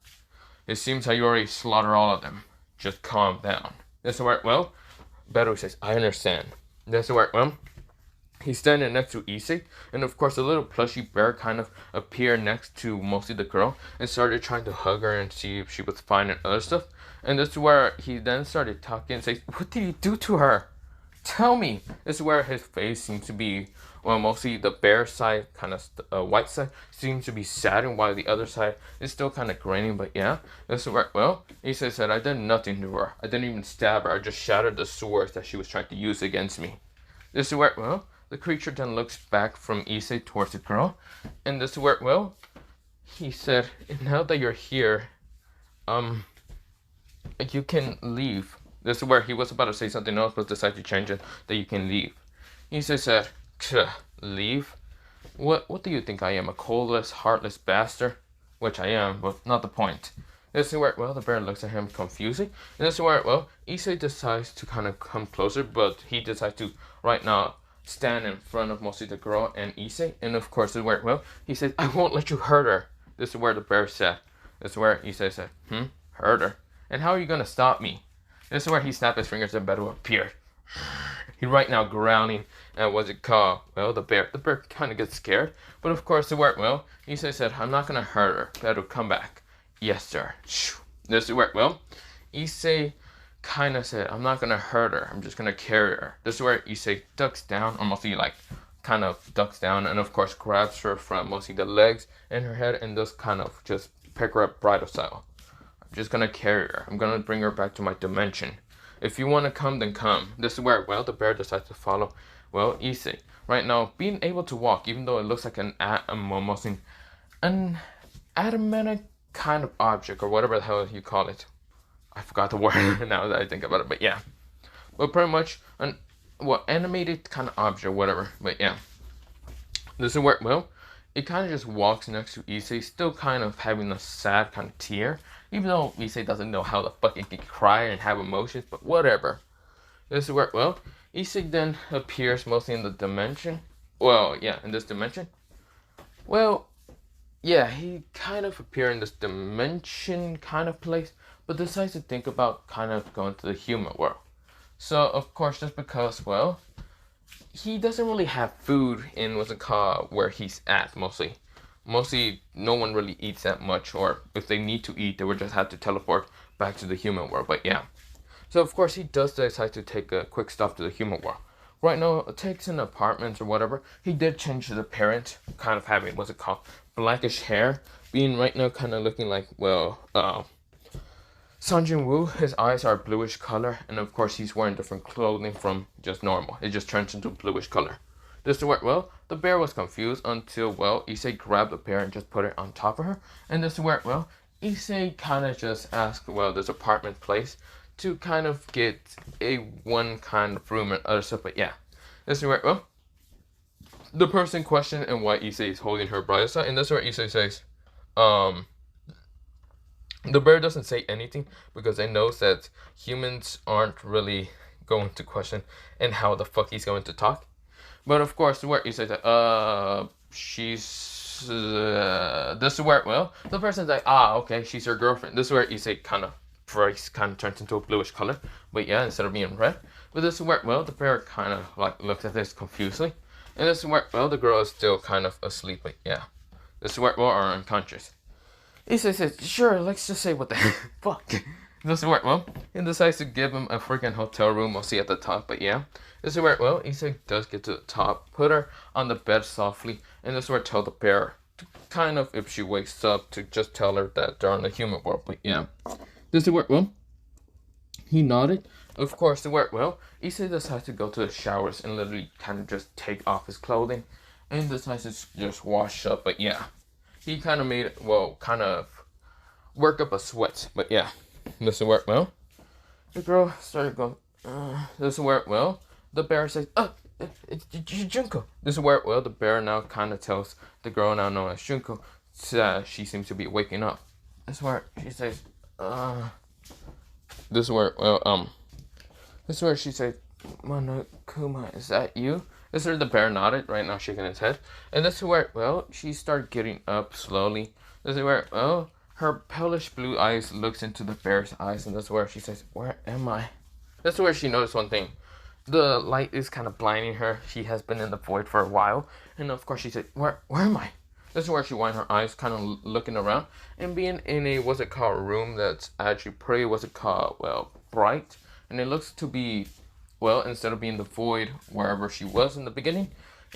Speaker 1: It seems like you already slaughtered all of them. Just calm down. This is where, well, Beru says, I understand. This is where, well, he's standing next to Issei, and of course a little plushy bear kind of appeared next to mostly the girl and started trying to hug her and see if she was fine and other stuff. And this is where he then started talking and says, what did you do to her? Tell me. This is where his face seems to be, well, mostly the bear side, kind of white side, seems to be sad, and while the other side is still kind of grinning, but yeah. This is where, well, Issei said, I did nothing to her. I didn't even stab her. I just shattered the swords that she was trying to use against me. This is where, well, the creature then looks back from Issei towards the girl, and this is where, well, he said, now that you're here, you can leave. This is where he was about to say something else, but decided to change it, that you can leave. Issei said, leave? What do you think I am, a coldless, heartless bastard? Which I am, but not the point. This is where, well, the bear looks at him confusing. And this is where, well, Issei decides to kind of come closer, but he decides to, right now, stand in front of mostly the girl and Issei. And of course, this is where, well, he says, I won't let you hurt her. This is where the bear said. This is where Issei said, hurt her? And how are you going to stop me? This is where he snapped his fingers and Beru appeared. He right now growling at what's it called? Well, the bear. The bear kind of gets scared. But of course, it worked well. Issei said, I'm not going to hurt her. Beru, come back. Yes, sir. This is where, well, Issei kind of said, I'm not going to hurt her. I'm just going to carry her. This is where Issei ducks down, or mostly like kind of ducks down, and of course grabs her from mostly the legs and her head and just kind of just pick her up bridal style. I'm just going to carry her. I'm going to bring her back to my dimension. If you want to come, then come. This is where, well, the bear decides to follow, well, Issei. Right now, being able to walk, even though it looks like almost an adamant kind of object, or whatever the hell you call it. I forgot the word now that I think about it, but yeah. But pretty much an, well, animated kind of object, whatever, but yeah. This is where, well, it kind of just walks next to Issei, still kind of having a sad kind of tear, even though Issei doesn't know how the fuck it can cry and have emotions, but whatever. This is where, well, Issei then appears mostly in the dimension. Well, yeah, in this dimension. Well, yeah, he kind of appears in this dimension kind of place, but decides to think about kind of going to the human world. So, of course, just because, well, he doesn't really have food in what's it called where he's at mostly. Mostly, no one really eats that much, or if they need to eat, they would just have to teleport back to the human world. But yeah, so of course he does decide to take a quick stop to the human world. Right now, it takes an apartment or whatever. He did change his appearance, kind of having what's it called blackish hair, being right now kind of looking like, well, Sanjin Woo, his eyes are bluish color, and of course he's wearing different clothing from just normal. It just turns into bluish color. This is where, well, the bear was confused until, well, Issei grabbed the bear and just put it on top of her. And this is where, well, Issei kind of just asked, well, this apartment place to kind of get a one kind of room and other stuff, but yeah. This is where, well, the person questioned and why Issei is holding her brother side, and this is where Issei says, the bear doesn't say anything because it knows that humans aren't really going to question and how the fuck he's going to talk. But of course, where he says that, this is where, well, the person's like, okay, she's her girlfriend. This is where you say kind of turns into a bluish color. But yeah, instead of being red. But this is where, well, the bear kind of like looks at this confusedly. And this is where, well, the girl is still kind of asleep. But yeah, this is where, well, or unconscious. Issei says, sure, let's just say what the fuck. This is where, well, he decides to give him a freaking hotel room, we'll see at the top, but yeah. This is where, well, Issei does get to the top, put her on the bed softly, and this is where tell the bear to kind of, if she wakes up, to just tell her that they're on the human world, but yeah. This is where, well, he nodded. Of course, the where, well, Issei decides to go to the showers and literally kind of just take off his clothing, and decides to just wash up, but yeah. He kind of made, well, kind of work up a sweat, but yeah. This is where, well, the girl started going, this is where, well, the bear says, it's Junko. This is where, well, the bear now kind of tells the girl now known as Junko that she seems to be waking up. This is where she says, this is where, well, this is where she says, Monokuma, is that you? This is where the bear nodded, right now shaking his head. And this is where, well, she started getting up slowly. This is where, well, her palish blue eyes looks into the bear's eyes, and that's where she says, where am I? That's where she noticed one thing. The light is kind of blinding her. She has been in the void for a while. And of course she said, where am I? This is where she winds her eyes, kind of looking around. And being in a, what's it called, room that's actually pretty, what's it called, well, bright. And it looks to be, well, instead of being the void wherever she was in the beginning,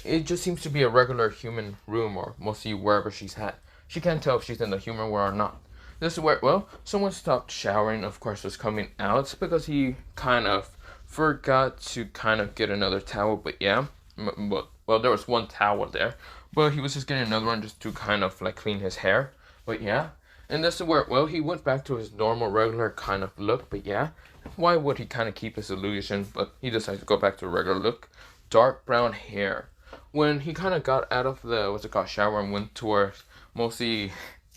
Speaker 1: it just seems to be a regular human room, or mostly wherever she's at. She can't tell if she's in the human world or not. This is where, well, someone stopped showering, of course, was coming out because he kind of forgot to kind of get another towel, but yeah. Well, there was one towel there, but he was just getting another one just to kind of like clean his hair, but yeah. And this is where, well, he went back to his normal, regular kind of look, but yeah. Why would he kind of keep his illusion, but he decided to go back to a regular look. Dark brown hair. When he kind of got out of the, what's it called, shower and went towards mostly,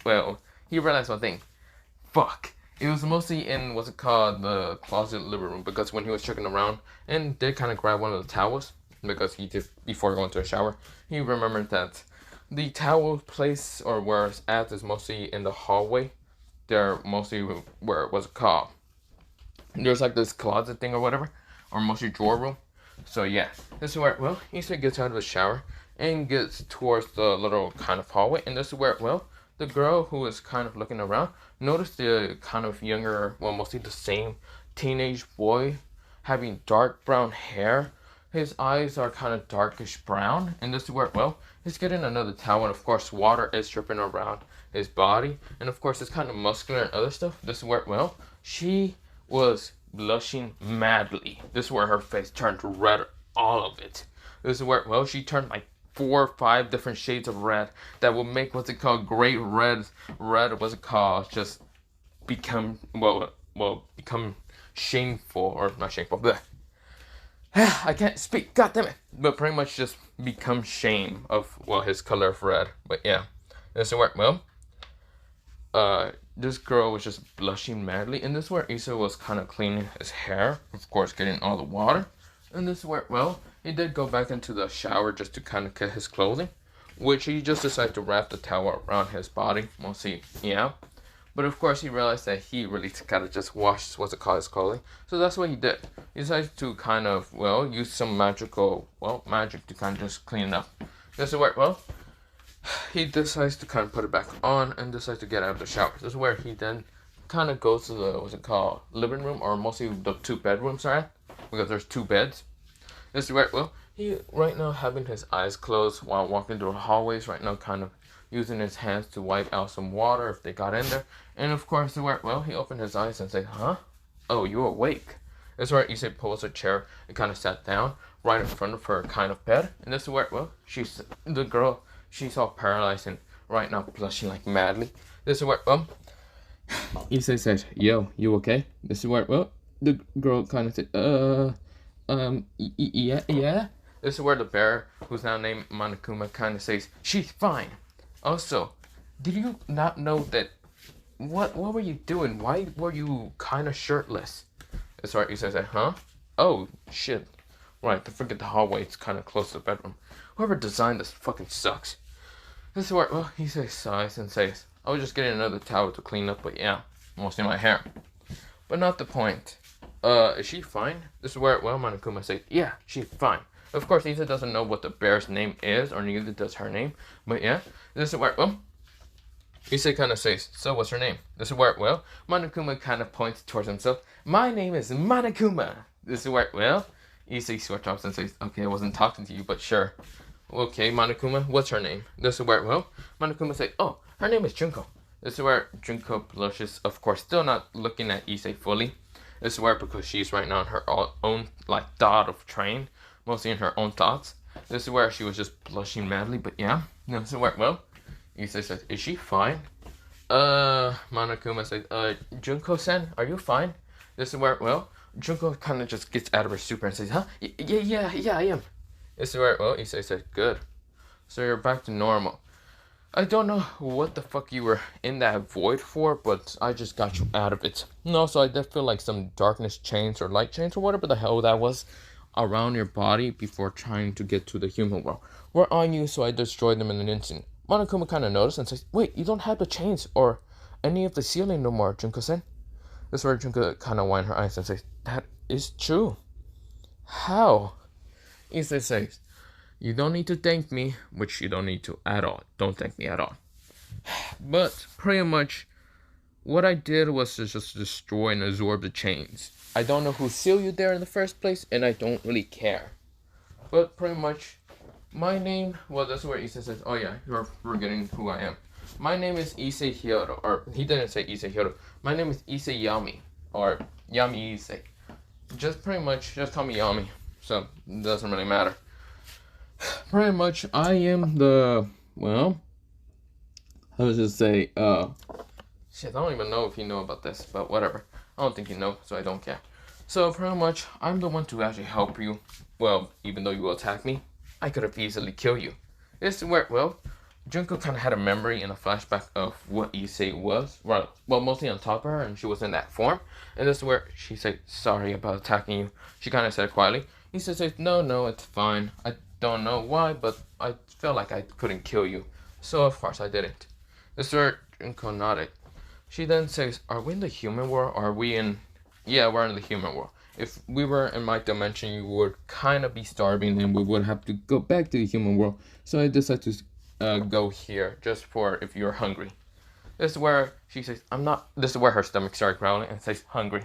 Speaker 1: well, he realized one thing. Fuck. It was mostly in, what's it called, the closet living room, because when he was checking around and did kind of grab one of the towels, because he did, before going to a shower, he remembered that the towel place, or where it's at, is mostly in the hallway. They're mostly where, what's it called, there's like this closet thing or whatever, or mostly drawer room. So yeah, this is where, well, Issei gets out of the shower and gets towards the little kind of hallway, and this is where, well, the girl who is kind of looking around noticed the kind of younger, well, mostly the same teenage boy having dark brown hair. His eyes are kind of darkish brown, and this is where, well, he's getting another towel, and of course water is dripping around his body, and of course it's kind of muscular and other stuff. This is where, well, she was blushing madly. This is where her face turned red, all of it. This is where, well, she turned like 4 or 5 different shades of red that will make what's it called, great red, what's it called, just become, become shameful, or not shameful, but I can't speak, god damn it, but pretty much just become shame of, well, his color of red. But yeah, this is where, well, this girl was just blushing madly, and this is where Issei was kind of cleaning his hair, of course getting all the water, and this is where, well, he did go back into the shower just to kind of cut his clothing, which he just decided to wrap the towel around his body, mostly, yeah. But of course he realized that he really gotta just wash what's it called, his clothing. So that's what he did. He decided to kind of, well, use some magic to kind of just clean it up. This is where, well, he decides to kind of put it back on and decides to get out of the shower. This is where he then kind of goes to the, what's it called, living room, or mostly the 2 bedrooms are at, because there's 2 beds. This is where, well, he right now having his eyes closed while walking through the hallways, right now kind of using his hands to wipe out some water if they got in there. And of course, where, well, he opened his eyes and said, huh? Oh, you're awake. This is where Issei pulls a chair and kind of sat down right in front of her kind of bed. And this is where, well, the girl, she's all paralyzed and right now blushing like madly. This is where, Issei said, yo, you okay? This is where, well, the girl kind of said, yeah. This is where the bear, who's now named Monokuma, kind of says, she's fine. Also, did you not know that, what were you doing? Why were you kind of shirtless? That's right, Issei said, huh? Oh, shit. Right, to forget the hallway, it's kind of close to the bedroom. Whoever designed this fucking sucks. This is where, well, Issei sighs and says, I was just getting another towel to clean up, but yeah, mostly my hair. But not the point. Is she fine? This is where, well, Monokuma says, yeah, she's fine. Of course, Issei doesn't know what the bear's name is, or neither does her name. But yeah, this is where, well, Issei kind of says, so what's her name? This is where, well, Monokuma kind of points towards himself. My name is Monokuma. This is where, well, Issei switches off and says, okay, I wasn't talking to you, but sure. Okay, Monokuma, what's her name? This is where, well, Monokuma says, oh, her name is Junko. This is where Junko blushes, of course, still not looking at Issei fully. This is where, because she's right now in her own, like, thought of train, mostly in her own thoughts. This is where she was just blushing madly, but yeah. This is where, well, Issei says, is she fine? Monokuma says, Junko-san, are you fine? This is where, well, Junko kind of just gets out of her stupor and says, huh? Yeah, I am. This is where, well, Issei said, good. So you're back to normal. I don't know what the fuck you were in that void for, but I just got you out of it. And also, I did feel like some darkness chains or light chains or whatever the hell that was around your body before trying to get to the human world were on you, so I destroyed them in an instant. Monokuma kind of noticed and says, wait, you don't have the chains or any of the sealing no more, Junko-sen. This is where Junko kind of winds her eyes and says, that is true. How? Issei says, you don't need to thank me, which you don't need to at all. Don't thank me at all. But pretty much what I did was to just destroy and absorb the chains. I don't know who sealed you there in the first place, and I don't really care. But pretty much, my name, well, that's where Issei says, oh yeah, you're forgetting who I am. My name is Issei Hyodo, or he didn't say Issei Hyodo. My name is Issei Yami, or Yami Issei. Just pretty much, just call me Yami. So, it doesn't really matter. Pretty much, I am the, well, I was just say, shit, I don't even know if you know about this, but whatever. I don't think you know, so I don't care. So, pretty much, I'm the one to actually help you. Well, even though you attack me, I could have easily killed you. This is where, well, Junko kind of had a memory and a flashback of what Issei was. Well, mostly on top of her, and she was in that form. And this is where she said, sorry about attacking you. She kind of said it quietly. Issei says, no, it's fine. I don't know why, but I felt like I couldn't kill you. So, of course, I didn't. This is where Junko nodded. She then says, are we in the human world, or are we in... Yeah, we're in the human world. If we were in my dimension, you would kind of be starving, and we would have to go back to the human world. So I decided to go here, just for if you're hungry. This is where she says, I'm not... This is where her stomach started growling and says, hungry.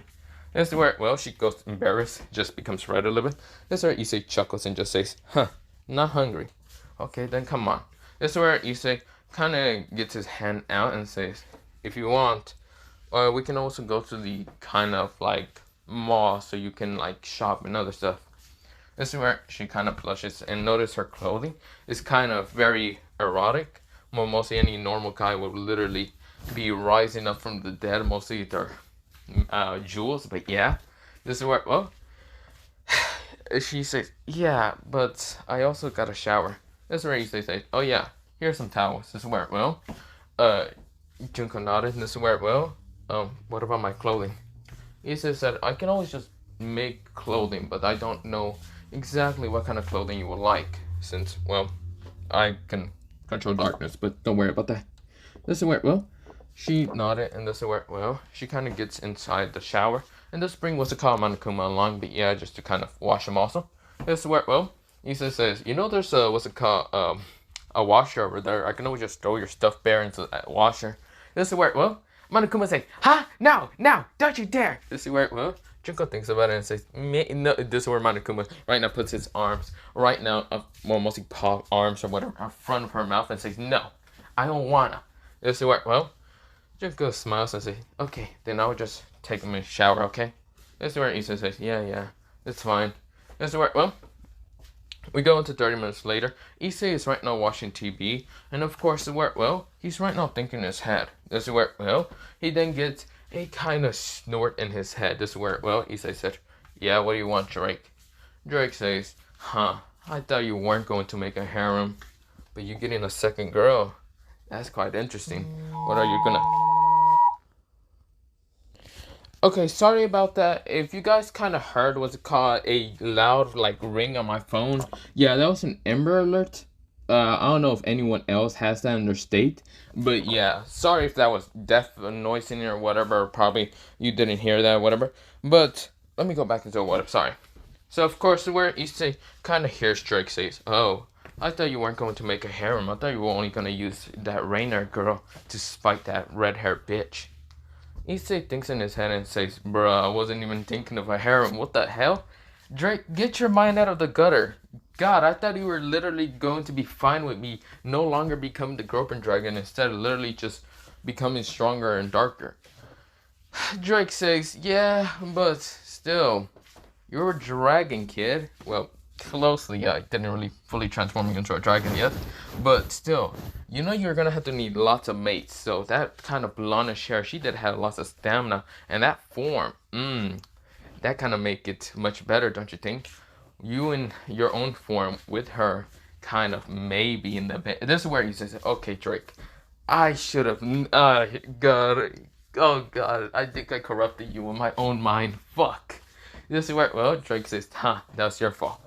Speaker 1: This is where, well, she goes embarrassed, just becomes red a little bit. This is where Issei chuckles and just says, huh, not hungry. Okay, then come on. This is where Issei kind of gets his hand out and says, if you want, we can also go to the kind of like mall so you can like shop and other stuff. This is where she kind of blushes and notice her clothing is kind of very erotic. Well, mostly any normal guy would literally be rising up from the dead, mostly their jewels. But yeah, this is where, well, she says, yeah, but I also got a shower. This is where Issei says, oh yeah, here's some towels. This is where, well, Junko nodded. This is where, well, what about my clothing? Issei said, I can always just make clothing, but I don't know exactly what kind of clothing you would like, since, well, I can control darkness, but don't worry about that. This is where, well, she nodded, and this is where, well, she kind of gets inside the shower, and this brings what's it called Monokuma along, but yeah, just to kind of wash them also. This is where, well, Issei says, you know, there's a, what's it called, a washer over there. I can always just throw your stuff bare into that washer. This is where, well, Monokuma says, huh? No, don't you dare. This is where, well, Junko thinks about it and says, no, this is where Monokuma right now puts his arms right now, well, mostly paw arms or whatever, in front of her mouth and says, no, I don't wanna. This is where, well, Junko smiles and says, okay, then I'll just take him in the shower, okay? This is where Issei says, yeah, it's fine. This is where, well, we go into 30 minutes later. Issei is right now watching TV, and of course, where, well, he's right now thinking in his head. This is where, well, he then gets a kind of snort in his head. This is where, well, Issei said, yeah, what do you want, Drake? Drake says, huh, I thought you weren't going to make a harem, but you're getting a second girl. That's quite interesting. What are you gonna... Okay, sorry about that. If you guys kind of heard what's it called, a loud like ring on my phone. Yeah, that was an Amber Alert. I don't know if anyone else has that in their state, but yeah, sorry if that was deaf noise in here or whatever. Probably you didn't hear that or whatever. But let me go back into what. Sorry. So of course, where Issei kind of hears Drake says, "Oh, I thought you weren't going to make a harem. I thought you were only gonna use that Rainer girl to spite that red-haired bitch." Issei thinks in his head and says, bruh, I wasn't even thinking of a harem. What the hell? Drake, get your mind out of the gutter. God, I thought you were literally going to be fine with me no longer becoming the Gropin Dragon, instead of literally just becoming stronger and darker. Drake says, yeah, but still, you're a dragon, kid. Well, closely, I didn't really fully transform into a dragon yet, but still, you know you're gonna have to need lots of mates, so that kind of blondish hair, she did have lots of stamina, and that form, that kind of make it much better, don't you think? You in your own form with her, kind of maybe in the bed. This is where he says, okay, Drake, I should have, God, oh God, I think I corrupted you in my own mind, fuck. This is where, well, Drake says, that was your fault.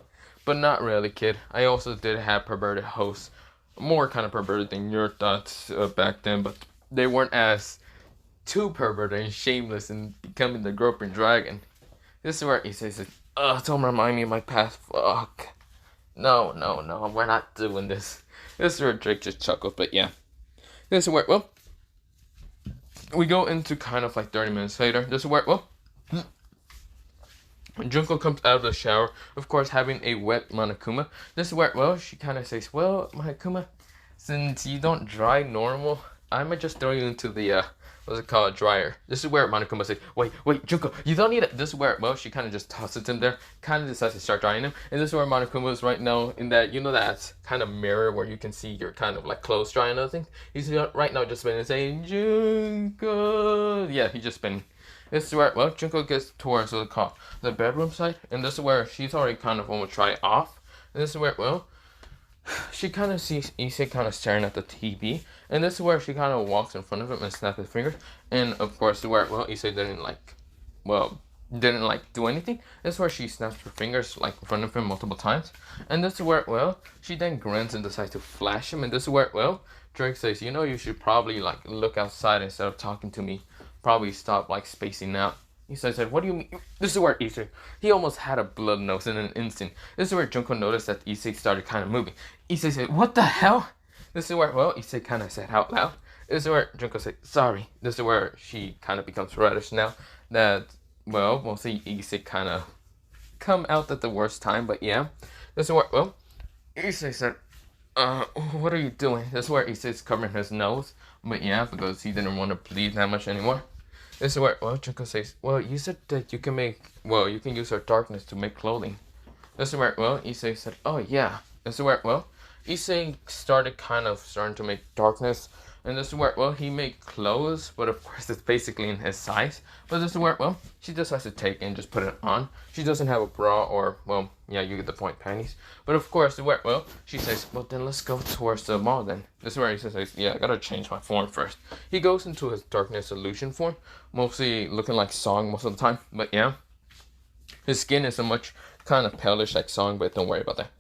Speaker 1: But not really, kid. I also did have perverted hosts. More kind of perverted than your thoughts back then, but they weren't as too perverted and shameless in becoming the Gropin Dragon. This is where he says, don't remind me of my past. Fuck. No, we're not doing this. This is where Drake just chuckles, but yeah. This is where, well, we go into kind of like 30 minutes later. This is where, well, when Junko comes out of the shower, of course, having a wet Monokuma. This is where, well, she kind of says, well, Monokuma, since you don't dry normal, I might just throw you into the, what's it called, dryer. This is where Monokuma says, wait, Junko, you don't need it. This is where, well, she kind of just tosses him there, kind of decides to start drying him. And this is where Monokuma is right now in that, you know, that kind of mirror where you can see your kind of like clothes drying and other things. He's right now just spinning and saying, Junko. Yeah, he's just spinning. This is where, well, Junko gets towards the bedroom side, and this is where she's already kind of almost tried off. And this is where, well, she kind of sees Issei kind of staring at the TV, and this is where she kind of walks in front of him and snaps his fingers. And of course, where, well, Issei didn't do anything. This is where she snaps her fingers like in front of him multiple times. And this is where, well, she then grins and decides to flash him. And this is where, well, Drake says, you know, you should probably like look outside instead of talking to me. Probably stop like spacing out. Issei said, what do you mean? This is where Issei, he almost had a blood nose in an instant. This is where Junko noticed that Issei started kind of moving. Issei said, what the hell? This is where, well, Issei kind of said out loud. This is where Junko said, sorry. This is where she kind of becomes reddish now. That, well, we'll see Issei kind of come out at the worst time, but yeah. This is where, well, Issei said, what are you doing? This is where Issei's covering his nose. But yeah, because he didn't want to bleed that much anymore. This is where, well, Junko says, well, you said that you can make, well, you can use our darkness to make clothing. This is where, well, Issei said, oh yeah. This is where, well, Issei started starting to make darkness. And this is where, well, he made clothes, but of course it's basically in his size. But this is where, well, she just has to take it and just put it on. She doesn't have a bra or, well, yeah, you get the point, panties. But of course, where, well, she says, well, then let's go towards the mall then. This is where he says, yeah, I gotta change my form first. He goes into his darkness illusion form, mostly looking like Song most of the time. But yeah, his skin is a much kind of palish like Song, but don't worry about that.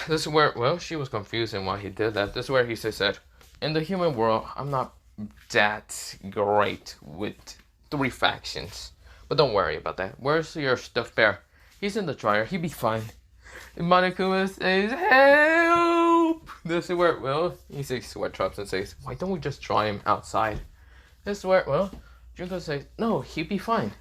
Speaker 1: This is where, well, she was confused in why he did that. This is where he says that, in the human world, I'm not that great with 3 factions. But don't worry about that. Where's your stuffed bear? He's in the dryer. He'll be fine. And Monokuma says, help! This is where, well, he says sweat drops and says, why don't we just dry him outside? This is where, well, Junko says, no, he'll be fine.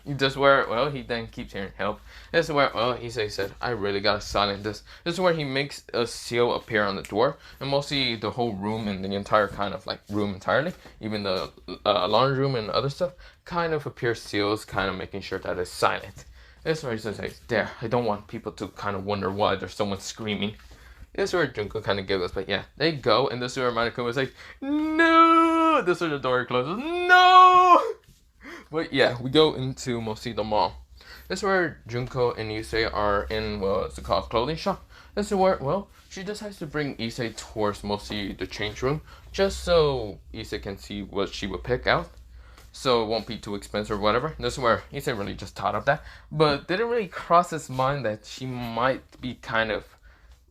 Speaker 1: This is where, well, he then keeps hearing help. This is where, well, Issei said, I really gotta silence this. This is where he makes a seal appear on the door. And mostly the whole room and the entire kind of like room entirely, even the laundry room and other stuff, kind of appears seals, kind of making sure that it's silent. This is where he says, there, I don't want people to kind of wonder why there's someone screaming. This is where Junko kind of giggles, but yeah, they go, and this is where Monokuma is like, no! This is where the door closes, no! But yeah, we go into mostly the mall. This is where Junko and Issei are in, well, it's called clothing shop. This is where, well, she decides to bring Issei towards mostly the change room, just so Issei can see what she would pick out, so it won't be too expensive or whatever. This is where Issei really just thought of that, but didn't really cross his mind that she might be kind of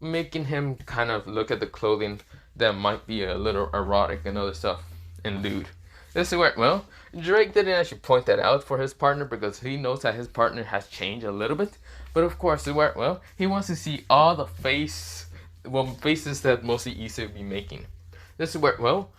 Speaker 1: making him kind of look at the clothing that might be a little erotic and other stuff and lewd. This is where, well, Drake didn't actually point that out for his partner because he knows that his partner has changed a little bit. But of course, this is where, well, he wants to see all the faces that mostly Issei will be making. This is where, well,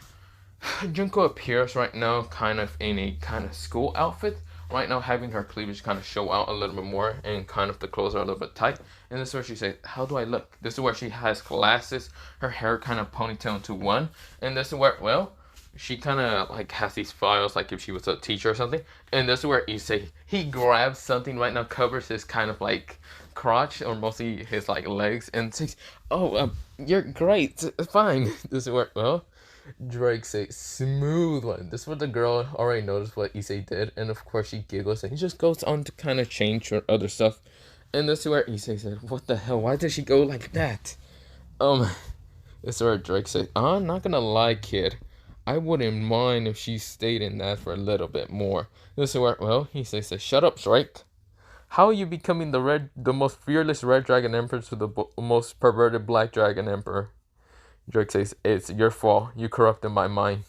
Speaker 1: Junko appears right now kind of in a kind of school outfit. Right now having her cleavage kind of show out a little bit more and kind of the clothes are a little bit tight. And this is where she says, how do I look? This is where she has glasses, her hair kind of ponytail into one. And this is where, well, she kind of like has these files like if she was a teacher or something. And this is where Issei, he grabs something right now, covers his kind of like crotch or mostly his like legs and says, oh, you're great, fine. This is where, well, Drake says, smooth one. This is what the girl already noticed what Issei did. And of course she giggles and he just goes on to kind of change her other stuff. And this is where Issei said, what the hell, why did she go like that? This is where Drake says, I'm not gonna lie, kid. I wouldn't mind if she stayed in that for a little bit more. This is where, well, he says, shut up, Drake. How are you becoming the most fearless red dragon emperor to the most perverted black dragon emperor? Drake says, it's your fault. You corrupted my mind.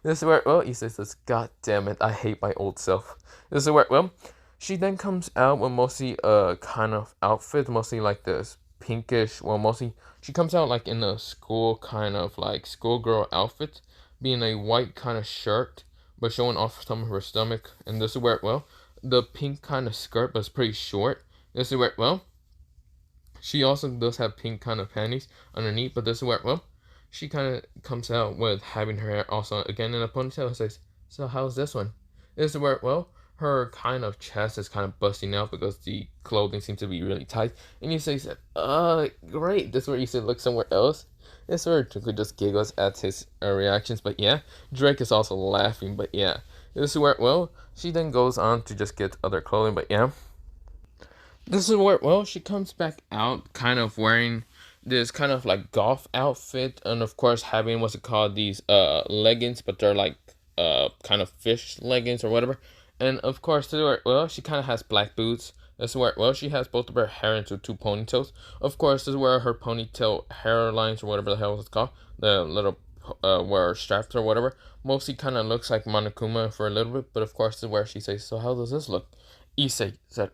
Speaker 1: This is where, well, he says, God damn it, I hate my old self. This is where, well, she then comes out with mostly a kind of outfit, mostly like this pinkish, well, mostly, she comes out like in a school kind of like schoolgirl outfit, being a white kind of shirt, but showing off some of her stomach. And this is where, well, the pink kind of skirt, but it's pretty short. This is where, well, she also does have pink kind of panties underneath, but this is where, well, she kind of comes out with having her hair also again in a ponytail and says, so how's this one? This is where, well, her kind of chest is kind of busting out because the clothing seems to be really tight. And you say, great. This is where you said look somewhere else. This is where Junko just giggles at his reactions. But yeah, Drake is also laughing. But yeah, this is where, well, she then goes on to just get other clothing. But yeah, this is where, well, she comes back out kind of wearing this kind of like golf outfit. And of course having what's it called, these leggings, but they're like kind of fish leggings or whatever. And of course, well, she kind of has black boots. This is where, well, she has both of her hair into 2 ponytails. Of course, this is where her ponytail hairlines or whatever the hell it's called, the little where straps or whatever, mostly kind of looks like Monokuma for a little bit. But of course, this is where she says, so how does this look? Issei said,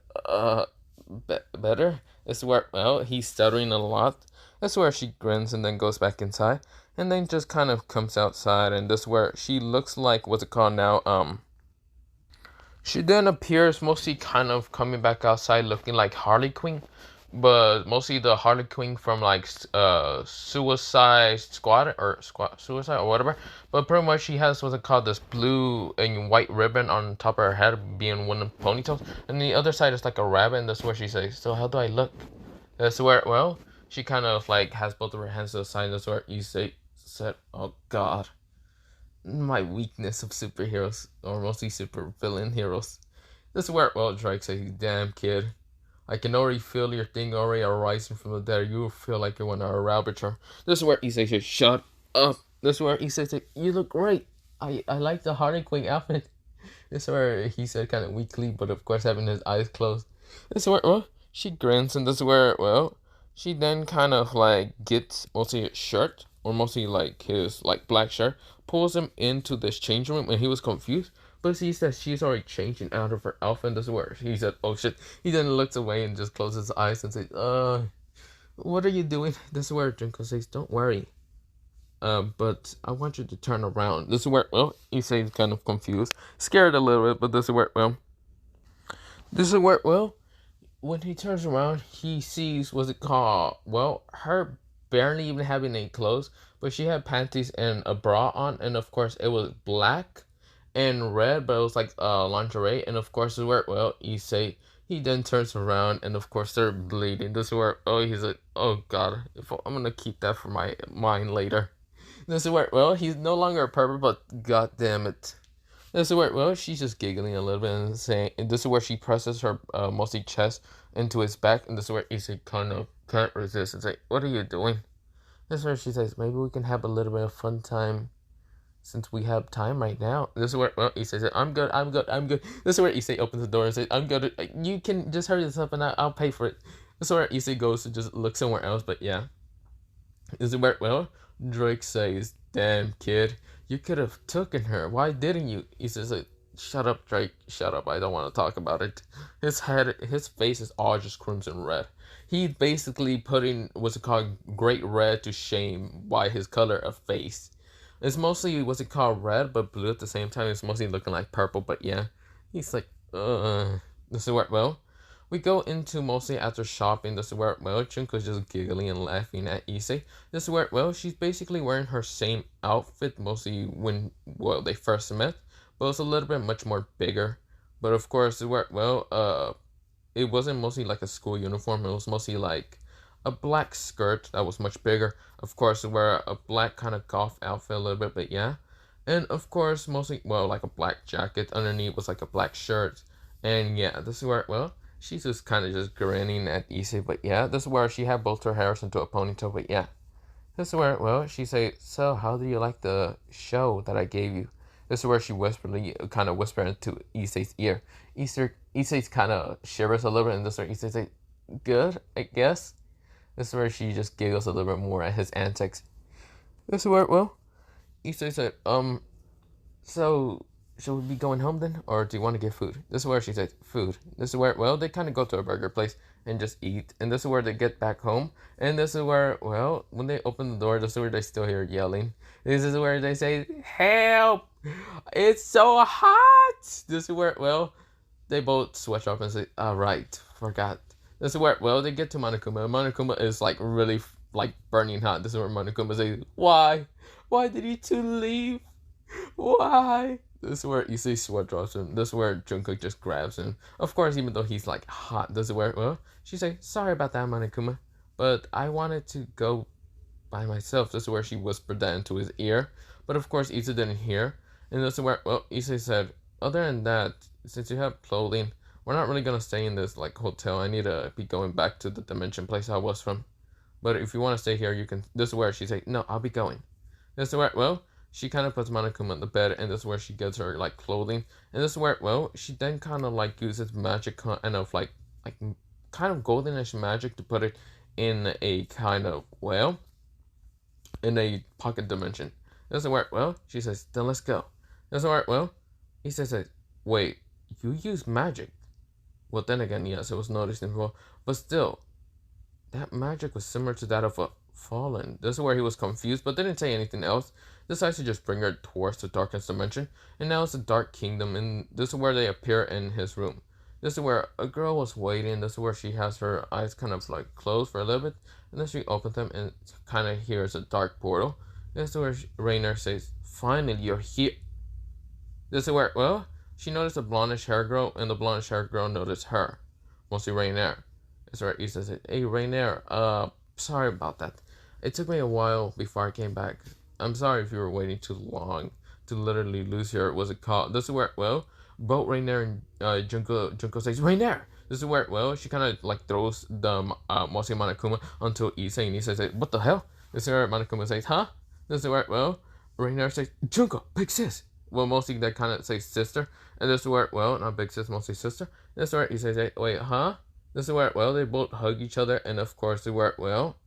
Speaker 1: better. This is where, well, he's stuttering a lot. That's where she grins and then goes back inside. And then just kind of comes outside. And this is where she looks like, what's it called now, she then appears mostly kind of coming back outside looking like Harley Quinn. but mostly the Harley Quinn from like Suicide Squad or Suicide or whatever. But pretty much she has what's it called, this blue and white ribbon on top of her head being one of the ponytails, and the other side is like a rabbit, and that's where she says, "So how do I look?" That's where, well, she kind of like has both of her hands to the side. That's where Issei said, "Oh God, my weakness of superheroes, or mostly super villain heroes." This is where, well, Drake says, "Damn kid, I can already feel your thing already arising from the dead. You feel like you want to rabbit her." This is where Issei says, "Shut up." This is where Issei said, "You look great. I like the Harley Quinn outfit." This is where he said kind of weakly, but of course having his eyes closed. This is where, well, she grins, and this is where, well, she then kind of like gets mostly his shirt, or mostly like his like black shirt, pulls him into this change room, and he was confused. But he says she's already changing out of her outfit, and this is where he said, "Oh shit." He then looks away and just closes his eyes and says, what are you doing?" This is where Junko says, "Don't worry. But I want you to turn around." This is where, well, Issei's kind of confused, scared a little bit, but this is where, well, when he turns around, he sees, what's it called? Well, her barely even having any clothes, but she had panties and a bra on, and of course it was black and red, but it was like lingerie, and of course is where, well, Issei, he then turns around, and of course they're bleeding. This is where, oh, he's like, "Oh God, I'm gonna keep that for my mind later." This is where, well, he's no longer a pervert, but God damn it. This is where, well, she's just giggling a little bit and saying, and this is where she presses her mostly chest into his back, and this is where Issei kind of can't resist. It's like, "What are you doing?" This is where she says, "Maybe we can have a little bit of fun time since we have time right now." This is where, well, Issei says, "I'm good, I'm good, I'm good." This is where Issei opens the door and says, "I'm good. You can just hurry this up and I'll pay for it." This is where Issei goes to just look somewhere else, but yeah. This is where, well, Drake says, "Damn kid, you could have taken her. Why didn't you?" He says, like, "Shut up, Drake. Shut up. I don't want to talk about it." His face is all just crimson red. He basically putting what's it called, great red to shame by his color of face. It's mostly what's it called, red but blue at the same time. It's mostly looking like purple, but yeah. He's like, This is where, well, we go into mostly after shopping. This is where, well, Junko's just giggling and laughing at Issei. This is where, well, she's basically wearing her same outfit mostly when, well, they first met, but it's a little bit much more bigger. But of course, it where, well, it wasn't mostly like a school uniform. It was mostly like a black skirt that was much bigger. Of course, wear a black kind of golf outfit a little bit, but yeah. And of course, mostly, well, like a black jacket. Underneath was like a black shirt. And yeah, this is where, well, she's just kind of just grinning at Issei, but yeah. This is where she had both her hairs into a ponytail, but yeah. This is where, well, she say, "So, how do you like the show that I gave you?" This is where she whisperedly, kind of whispered into Issei's ear. Issei's kind of shivers a little bit, and this is where Issei say, "Good, I guess." This is where she just giggles a little bit more at his antics. This is where, well, Issei said, "So, should we be going home then? Or do you want to get food?" This is where she said, "Food." This is where, well, they kind of go to a burger place and just eat. And this is where they get back home. And this is where, well, when they open the door, this is where they still hear yelling. This is where they say, "Help! It's so hot!" This is where, well, they both switch off and say, "Right, forgot." This is where, well, they get to Monokuma. Monokuma is like really like burning hot. This is where Monokuma says, "Why? Why did you two leave? Why?" This is where Issei sweat drops him. This is where Junko just grabs him. Of course, even though he's like hot, this is where, well, she say, "Sorry about that, Monokuma, but I wanted to go by myself." This is where she whispered that into his ear. But of course, Issei didn't hear. And this is where, well, Issei said, "Other than that, since you have clothing, we're not really gonna stay in this like hotel. I need to be going back to the dimension place I was from. But if you want to stay here, you can." This is where she say, "No, I'll be going." This is where, well, she kind of puts Monokuma on the bed, and this is where she gets her like clothing. And this is where, well, she then kind of like uses magic kind of like kind of goldenish magic to put it in a kind of, well, in a pocket dimension. This is where, well, she says, "Then let's go." This is where, well, he says, "Wait, you use magic?" Well, then again, yes, it was noticed before, but still, that magic was similar to that of a fallen. This is where he was confused, but didn't say anything else. Decides to just bring her towards the darkness dimension, and now it's the Dark Kingdom, and this is where they appear in his room. This is where a girl was waiting. This is where she has her eyes kind of like closed for a little bit, and then she opens them and kind of hears a dark portal. This is where Rainer says, "Finally, you're here." This is where, well, she noticed a blondish hair girl, and the blondish hair girl noticed her, mostly Rainer. This is where Issa said, "Hey, Rainer, sorry about that. It took me a while before I came back. I'm sorry if you were waiting too long to literally lose your, what's it called?" This is where, well, both Rainer and Junko says, "Rainer!" This is where, well, she kind of like throws the mostly Monokuma onto Issei, and Issei says, "What the hell?" This is where Monokuma says, "Huh?" This is where, well, Rainer says, "Junko, big sis." Well, mostly they kind of say sister, and this is where, well, not big sis, mostly sister. This is where Issei says, "Wait, huh?" This is where, well, they both hug each other, and of course, they were, well,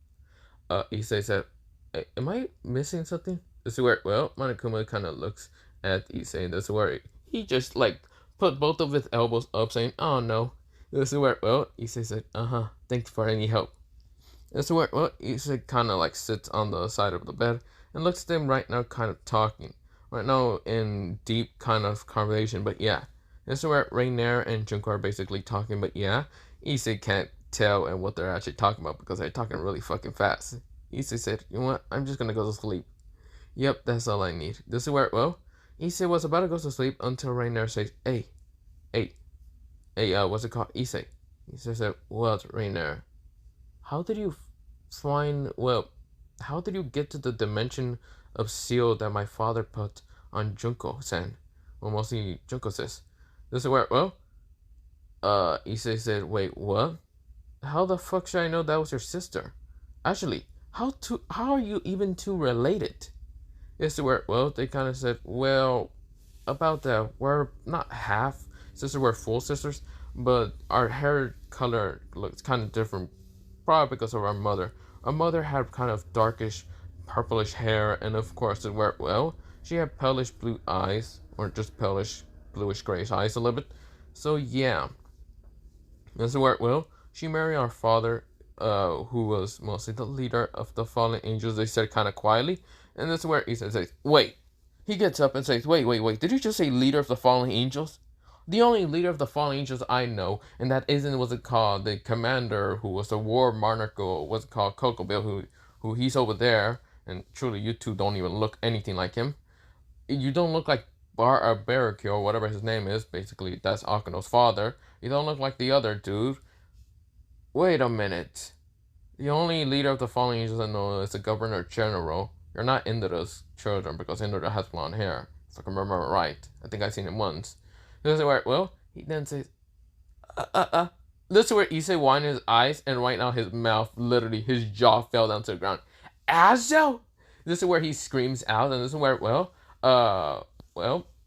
Speaker 1: Issei said, "Hey, am I missing something?" This is where, well, Monokuma kind of looks at Issei, and this is where he just, like, put both of his elbows up, saying, "Oh, no." This is where, well, Issei said, "Thanks for any help." This is where, well, Issei kind of, like, sits on the side of the bed and looks at them right now, kind of talking. Right now, in deep kind of conversation, but yeah. This is where Rainer and Junko are basically talking, but yeah, Issei can't tell and what they're actually talking about because they're talking really fucking fast. Issei said, "You know what? I'm just gonna go to sleep." Yep, that's all I need. This is where, well, Issei was about to go to sleep until Rainer says, hey, what's it called? Issei. Issei said, "What, Rainer? How did you find, well, how did you get to the dimension of seal that my father put on Junko-san?" Well, mostly Junko says. This is where, well, Issei said, "Wait, what? How the fuck should I know that was your sister? Actually, how are you even two related?" This is where, well, they kind of said, well, about that, we're not half sisters, we're full sisters, but our hair color looks kind of different, probably because of our mother. Our mother had kind of darkish, purplish hair, and of course, it were, well, she had palish blue eyes, or just palish bluish grayish eyes a little bit. So yeah, this is where, well, she married our father, who was mostly the leader of the fallen angels. They said kind of quietly, and this is where Issei says, "Wait." He gets up and says, "Wait, did you just say leader of the fallen angels? The only leader of the fallen angels I know, and that isn't, what's it called, the commander who was the war monarch, what's it called, Coco Bill, who he's over there, and truly you two don't even look anything like him. You don't look like Baraki or whatever his name is, basically, that's Akano's father. You don't look like the other dude. Wait a minute. The only leader of the fallen angels I know is the governor general. You're not Indura's children, because Indra has blonde hair, if I can remember right. I think I've seen him once." This is where, well, he then says, This is where Issei widened his eyes, and right now his mouth, literally, his jaw fell down to the ground. "Azazel!" This is where he screams out, and this is where, well,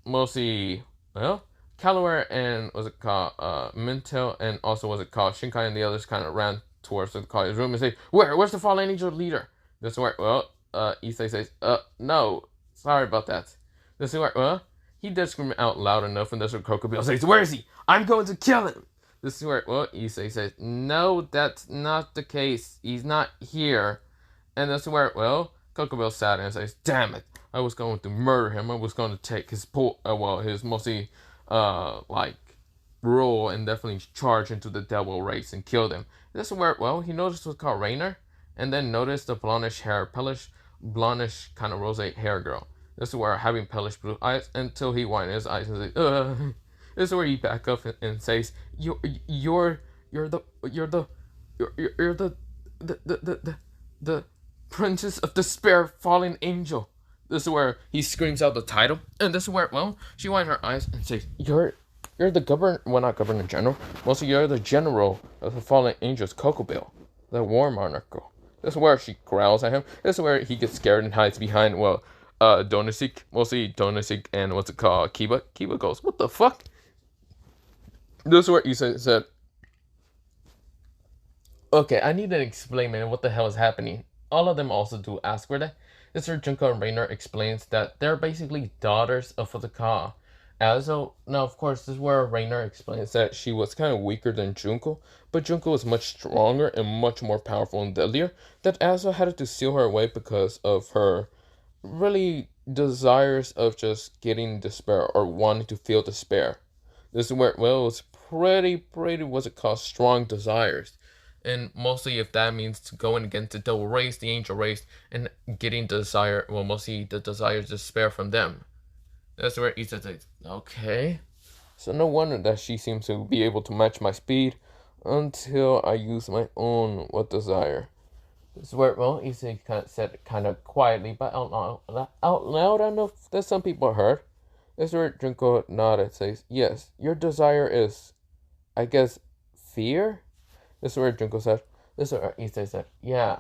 Speaker 1: mostly, well, Callaware and, what's it called, Mintel, and also, what's it called, Shinkai and the others kind of ran towards the his room and say, Where's the fallen angel leader?" This is where, well, Issei says, "No, sorry about that." This is where, well, he does scream out loud enough, and this is where Kokobyo says, "Where is he? I'm going to kill him." This is where, well, Issei says, "No, that's not the case. He's not here." And this is where, well, Kokobyo sat and says, "Damn it. I was going to murder him. I was going to take his his mostly, like, role and definitely charge into the devil race and kill them." This is where, well, he noticed what's called Rainer, and then noticed the blondish hair, blondish kind of rose hair girl. This is where having palish blue eyes until he widened his eyes and says, Ugh. This is where he back up and says, You're the Princess of Despair, fallen angel." This is where he screams out the title, and this is where, well, she winds her eyes and says, You're the governor, well, not governor general, mostly you're the general of the fallen angels, Kokobyo, the war monarch girl." This is where she growls at him. This is where he gets scared and hides behind, well, Donosik, mostly Donosik, and what's it called, Kiba. Kiba goes, "What the fuck?" This is where Issei said, "Okay, I need to explain, man, what the hell is happening." All of them also do ask for that. This is where Junko and Rainer explains that they're basically daughters of what's it called, Azazel. Now, of course, this is where Rainer explains that she was kind of weaker than Junko, but Junko was much stronger and much more powerful and deadlier, that Azazel had to seal her away because of her really desires of just getting despair or wanting to feel despair. This is where, well, it was pretty, what's it called, strong desires. And mostly if that means to going against the devil race, the angel race, and getting desire, well, mostly the desire to despair from them. That's where Issei says, okay. So no wonder that she seems to be able to match my speed until I use my own what desire. This is where, well, Issei kind of said it kind of quietly, but out loud, I know that some people heard. This is where Junko nodded, says, yes, your desire is, I guess, fear? This is where Junko said, this is where Issei said, yeah.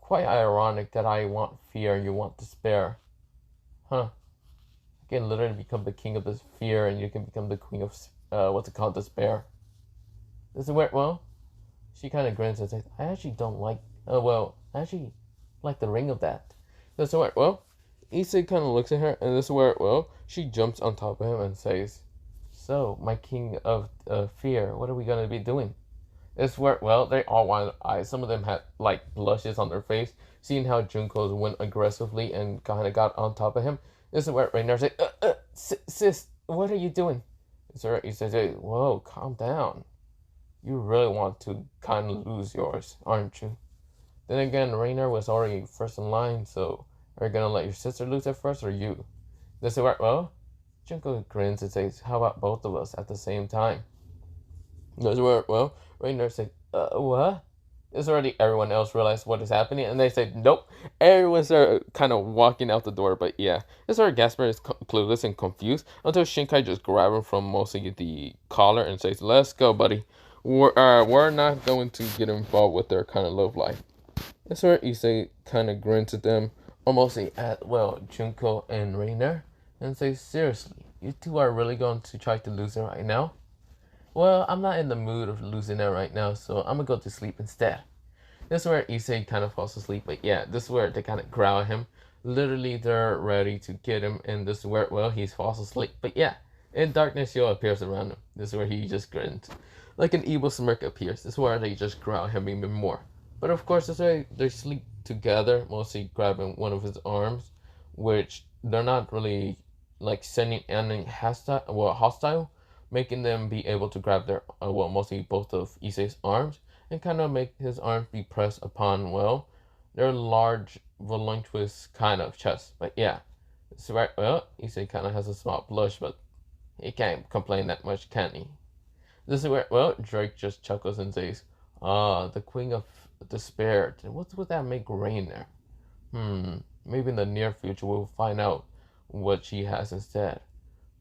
Speaker 1: Quite ironic that I want fear and you want despair. Huh. You can literally become the king of this fear and you can become the queen of, what's it called, despair. This is where, well, she kind of grins and says, I actually don't like, I actually like the ring of that. This is where, well, Issei kind of looks at her, and this is where, well, she jumps on top of him and says, so, my king of fear, what are we going to be doing? This is where, well, they all wanted eyes. Some of them had, like, blushes on their face, seeing how Junko went aggressively and kind of got on top of him. This is where Rainer said, sis, what are you doing? This is where Issei says, whoa, calm down. You really want to kind of lose yours, aren't you? Then again, Rainer was already first in line, so are you gonna let your sister lose it first or you? This is where, well, Junko grins and says, how about both of us at the same time? This is where, well, Rainer said, what? This is already everyone else realized what is happening, and they said, nope. Everyone started kind of walking out the door, but yeah. This is where Gasper is clueless and confused until Shinkai just grabs him from mostly the collar and says, let's go, buddy. We're not going to get involved with their kind of love life. That's where Issei kind of grins at them, almost at, well, Junko and Rainer, and says, seriously, you two are really going to try to lose it right now? Well, I'm not in the mood of losing it right now, so I'm gonna go to sleep instead. This is where Issei kind of falls asleep, but yeah, this is where they kind of growl at him. Literally, they're ready to get him, and this is where, well, he falls asleep. But yeah, in darkness, Yo appears around him. This is where he just grins. Like an evil smirk appears. This is where they just growl at him even more. But of course, this is where they sleep together, mostly grabbing one of his arms, which they're not really, like, sending anything hostile, making them be able to grab their, mostly both of Issei's arms, and kind of make his arms be pressed upon, well, their large, voluptuous kind of chest. But yeah, it's right, well, Issei kind of has a small blush, but he can't complain that much, can he? This is where, well, Drake just chuckles and says, the Queen of Despair. What would that make rain there? Maybe in the near future we'll find out what she has instead.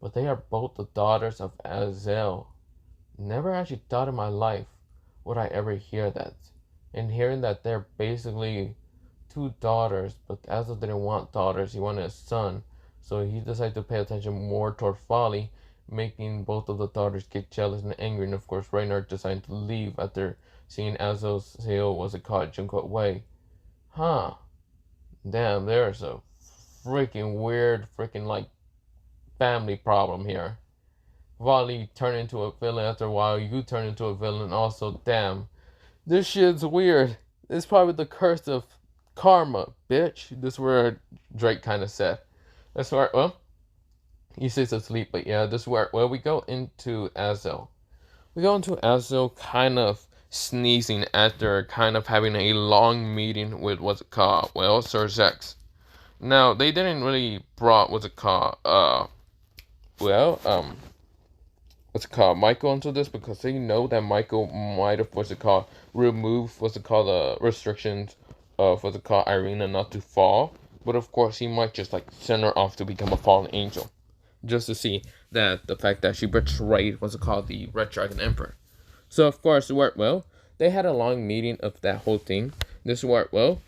Speaker 1: But they are both the daughters of Azazel. Never actually thought in my life would I ever hear that. And hearing that they're basically two daughters, but Azazel didn't want daughters, he wanted a son. So he decided to pay attention more toward folly, making both of the daughters get jealous and angry. And of course, Rainer decided to leave after seeing Azazel was a caught Junko away. Huh. Damn, there's a freaking weird, like, family problem here. Volley turned into a villain after a while. You turn into a villain also. Damn. This shit's weird. It's probably the curse of karma, bitch. This is where Drake kind of said. That's where, well, he stays asleep, but yeah, this is where, well, we go into Azazel. We go into Azazel kind of sneezing after kind of having a long meeting with, what's it called? Well, Sir Zex. Now, they didn't really brought, what's it called? Michael into this because they know that Michael might have, removed, restrictions of, Irina not to fall. But of course, he might just, like, send her off to become a fallen angel. Just to see that the fact that she betrayed, the Red Dragon Emperor. So, of course, well, they had a long meeting of that whole thing. This is where, well,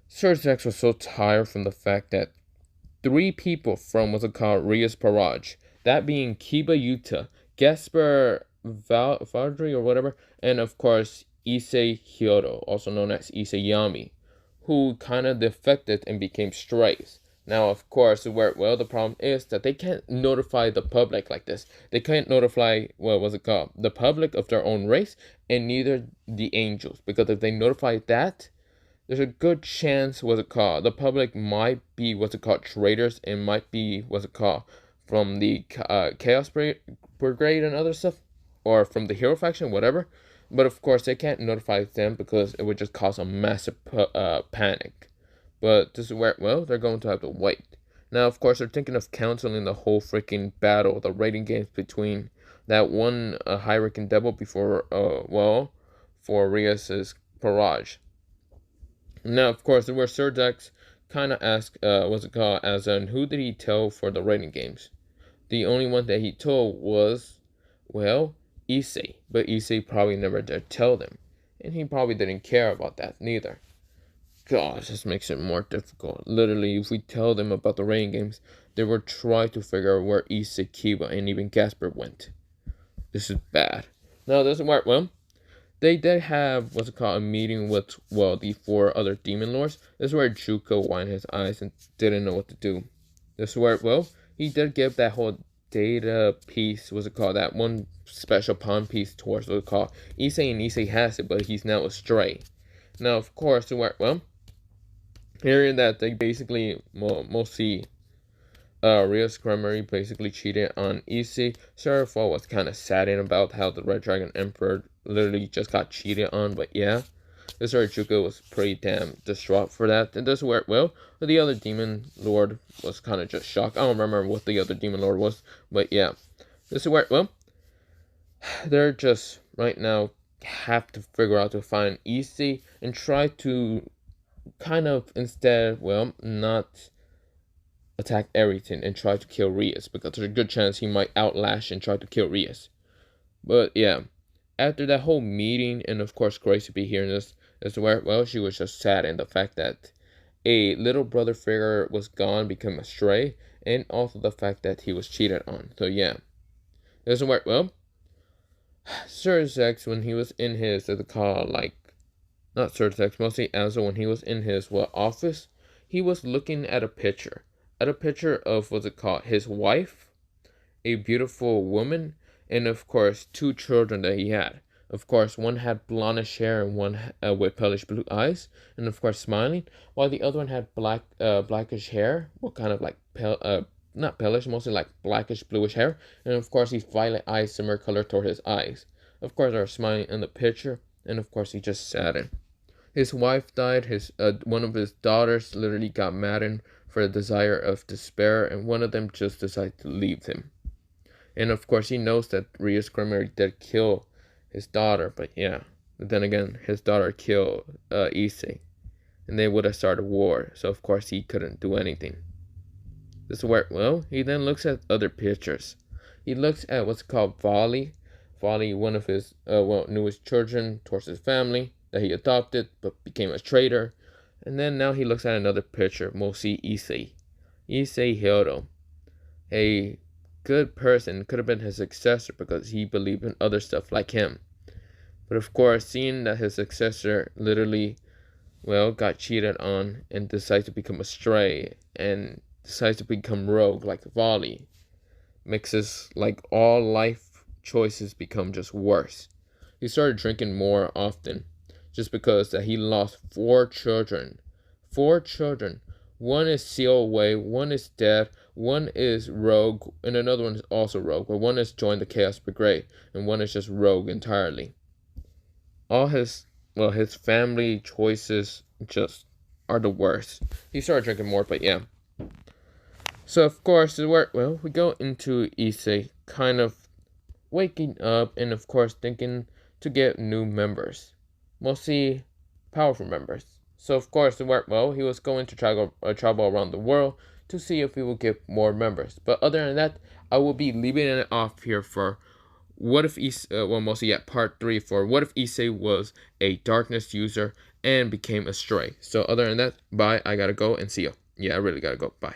Speaker 1: Sir Zex was so tired from the fact that 3 people from, Ria's Parage, that being Kiba Yuta, Gasper Valdry or whatever, and of course Issei Hyodo, also known as Issei Yami, who kind of defected and became strays. Now, of course, the problem is that they can't notify the public like this. They can't notify, the public of their own race, and neither the angels, because if they notify that, there's a good chance, the public might be, traitors, and might be, from the Chaos Brigade and other stuff, or from the hero faction, whatever. But of course, they can't notify them because it would just cause a massive panic. But this is where, well, they're going to have to wait. Now, of course, they're thinking of canceling the whole freaking battle, the rating games between that one high-ranking devil before, well, for Rias's barrage. Now, of course, there were Sir Dex kind of asked, what's it called, Azazel, who did he tell for the rating games? The only one that he told was, well, Issei. But Issei probably never did tell them. And he probably didn't care about that neither. Gosh, this makes it more difficult. Literally, if we tell them about the rating games, they will try to figure out where Issei, Kiba, and even Gasper went. This is bad. Now, this is where, well, they did have, what's it called, a meeting with, well, the 4 other demon lords. This is where Junko whined his eyes and didn't know what to do. This is where, well, he did give that whole data piece, what's it called, that one special pawn piece towards, what's it called, Issei, and Issei has it, but he's now a stray. Now, of course, well, hearing that they basically, well, mostly, Rios Creamery basically cheated on Issei. Serapho was kind of saddened about how the Red Dragon Emperor literally just got cheated on, but yeah. This Junko was pretty damn distraught for that. And this is where, well, the other Demon Lord was kind of just shocked. I don't remember what the other Demon Lord was, but yeah. This is where, well, they're just, right now, have to figure out to find Issei and try to kind of instead, well, not attack everything and try to kill Rias, because there's a good chance he might outlash and try to kill Rias. But yeah, after that whole meeting, and of course Grace to be hearing this, is where, well, she was just sad in the fact that a little brother figure was gone, become a stray, and also the fact that he was cheated on. So yeah, this is where, well, Sir Zex, when he was in his, what they call, like, not Sir Zex, mostly Azazel, when he was in his, what, office, he was looking at a picture of, what's it called, his wife, a beautiful woman, and of course 2 children that he had. Of course, one had blondish hair and one with palish blue eyes, and of course smiling, while the other one had blackish hair, well, kind of like not palish, mostly like blackish bluish hair, and of course these violet eyes, similar color toward his eyes. Of course, they were smiling in the picture, and of course he just saddened. His wife died. His one of his daughters literally got maddened for the desire of despair, and one of them just decided to leave him. And of course, he knows that Rios Creamery did kill his daughter, but yeah. But then again, his daughter killed Issei, and they would have started a war, so of course he couldn't do anything. This is where, well, he then looks at other pictures. He looks at what's called Vali, one of his, newest children towards his family that he adopted, but became a traitor. And then now he looks at another picture, mostly Issei Hiro, a good person, could have been his successor because he believed in other stuff like him. But of course, seeing that his successor literally, well, got cheated on and decides to become a stray and decides to become rogue like Vali, makes his, like, all life choices become just worse. He started drinking more often, just because that he lost 4 children. 4 children. One is sealed away, one is dead, one is rogue, and another one is also rogue. But one has joined the Chaos Brigade, and one is just rogue entirely. All his family choices just are the worst. He started drinking more, but yeah. So of course, we go into Issei kind of waking up and of course thinking to get new members. Mostly powerful members. So of course, he was going to travel around the world to see if he will get more members. But other than that, I will be leaving it off here for what if part 3 for what if Issei was a darkness user and became a stray. So other than that, bye. I gotta go and see you. Yeah, I really gotta go. Bye.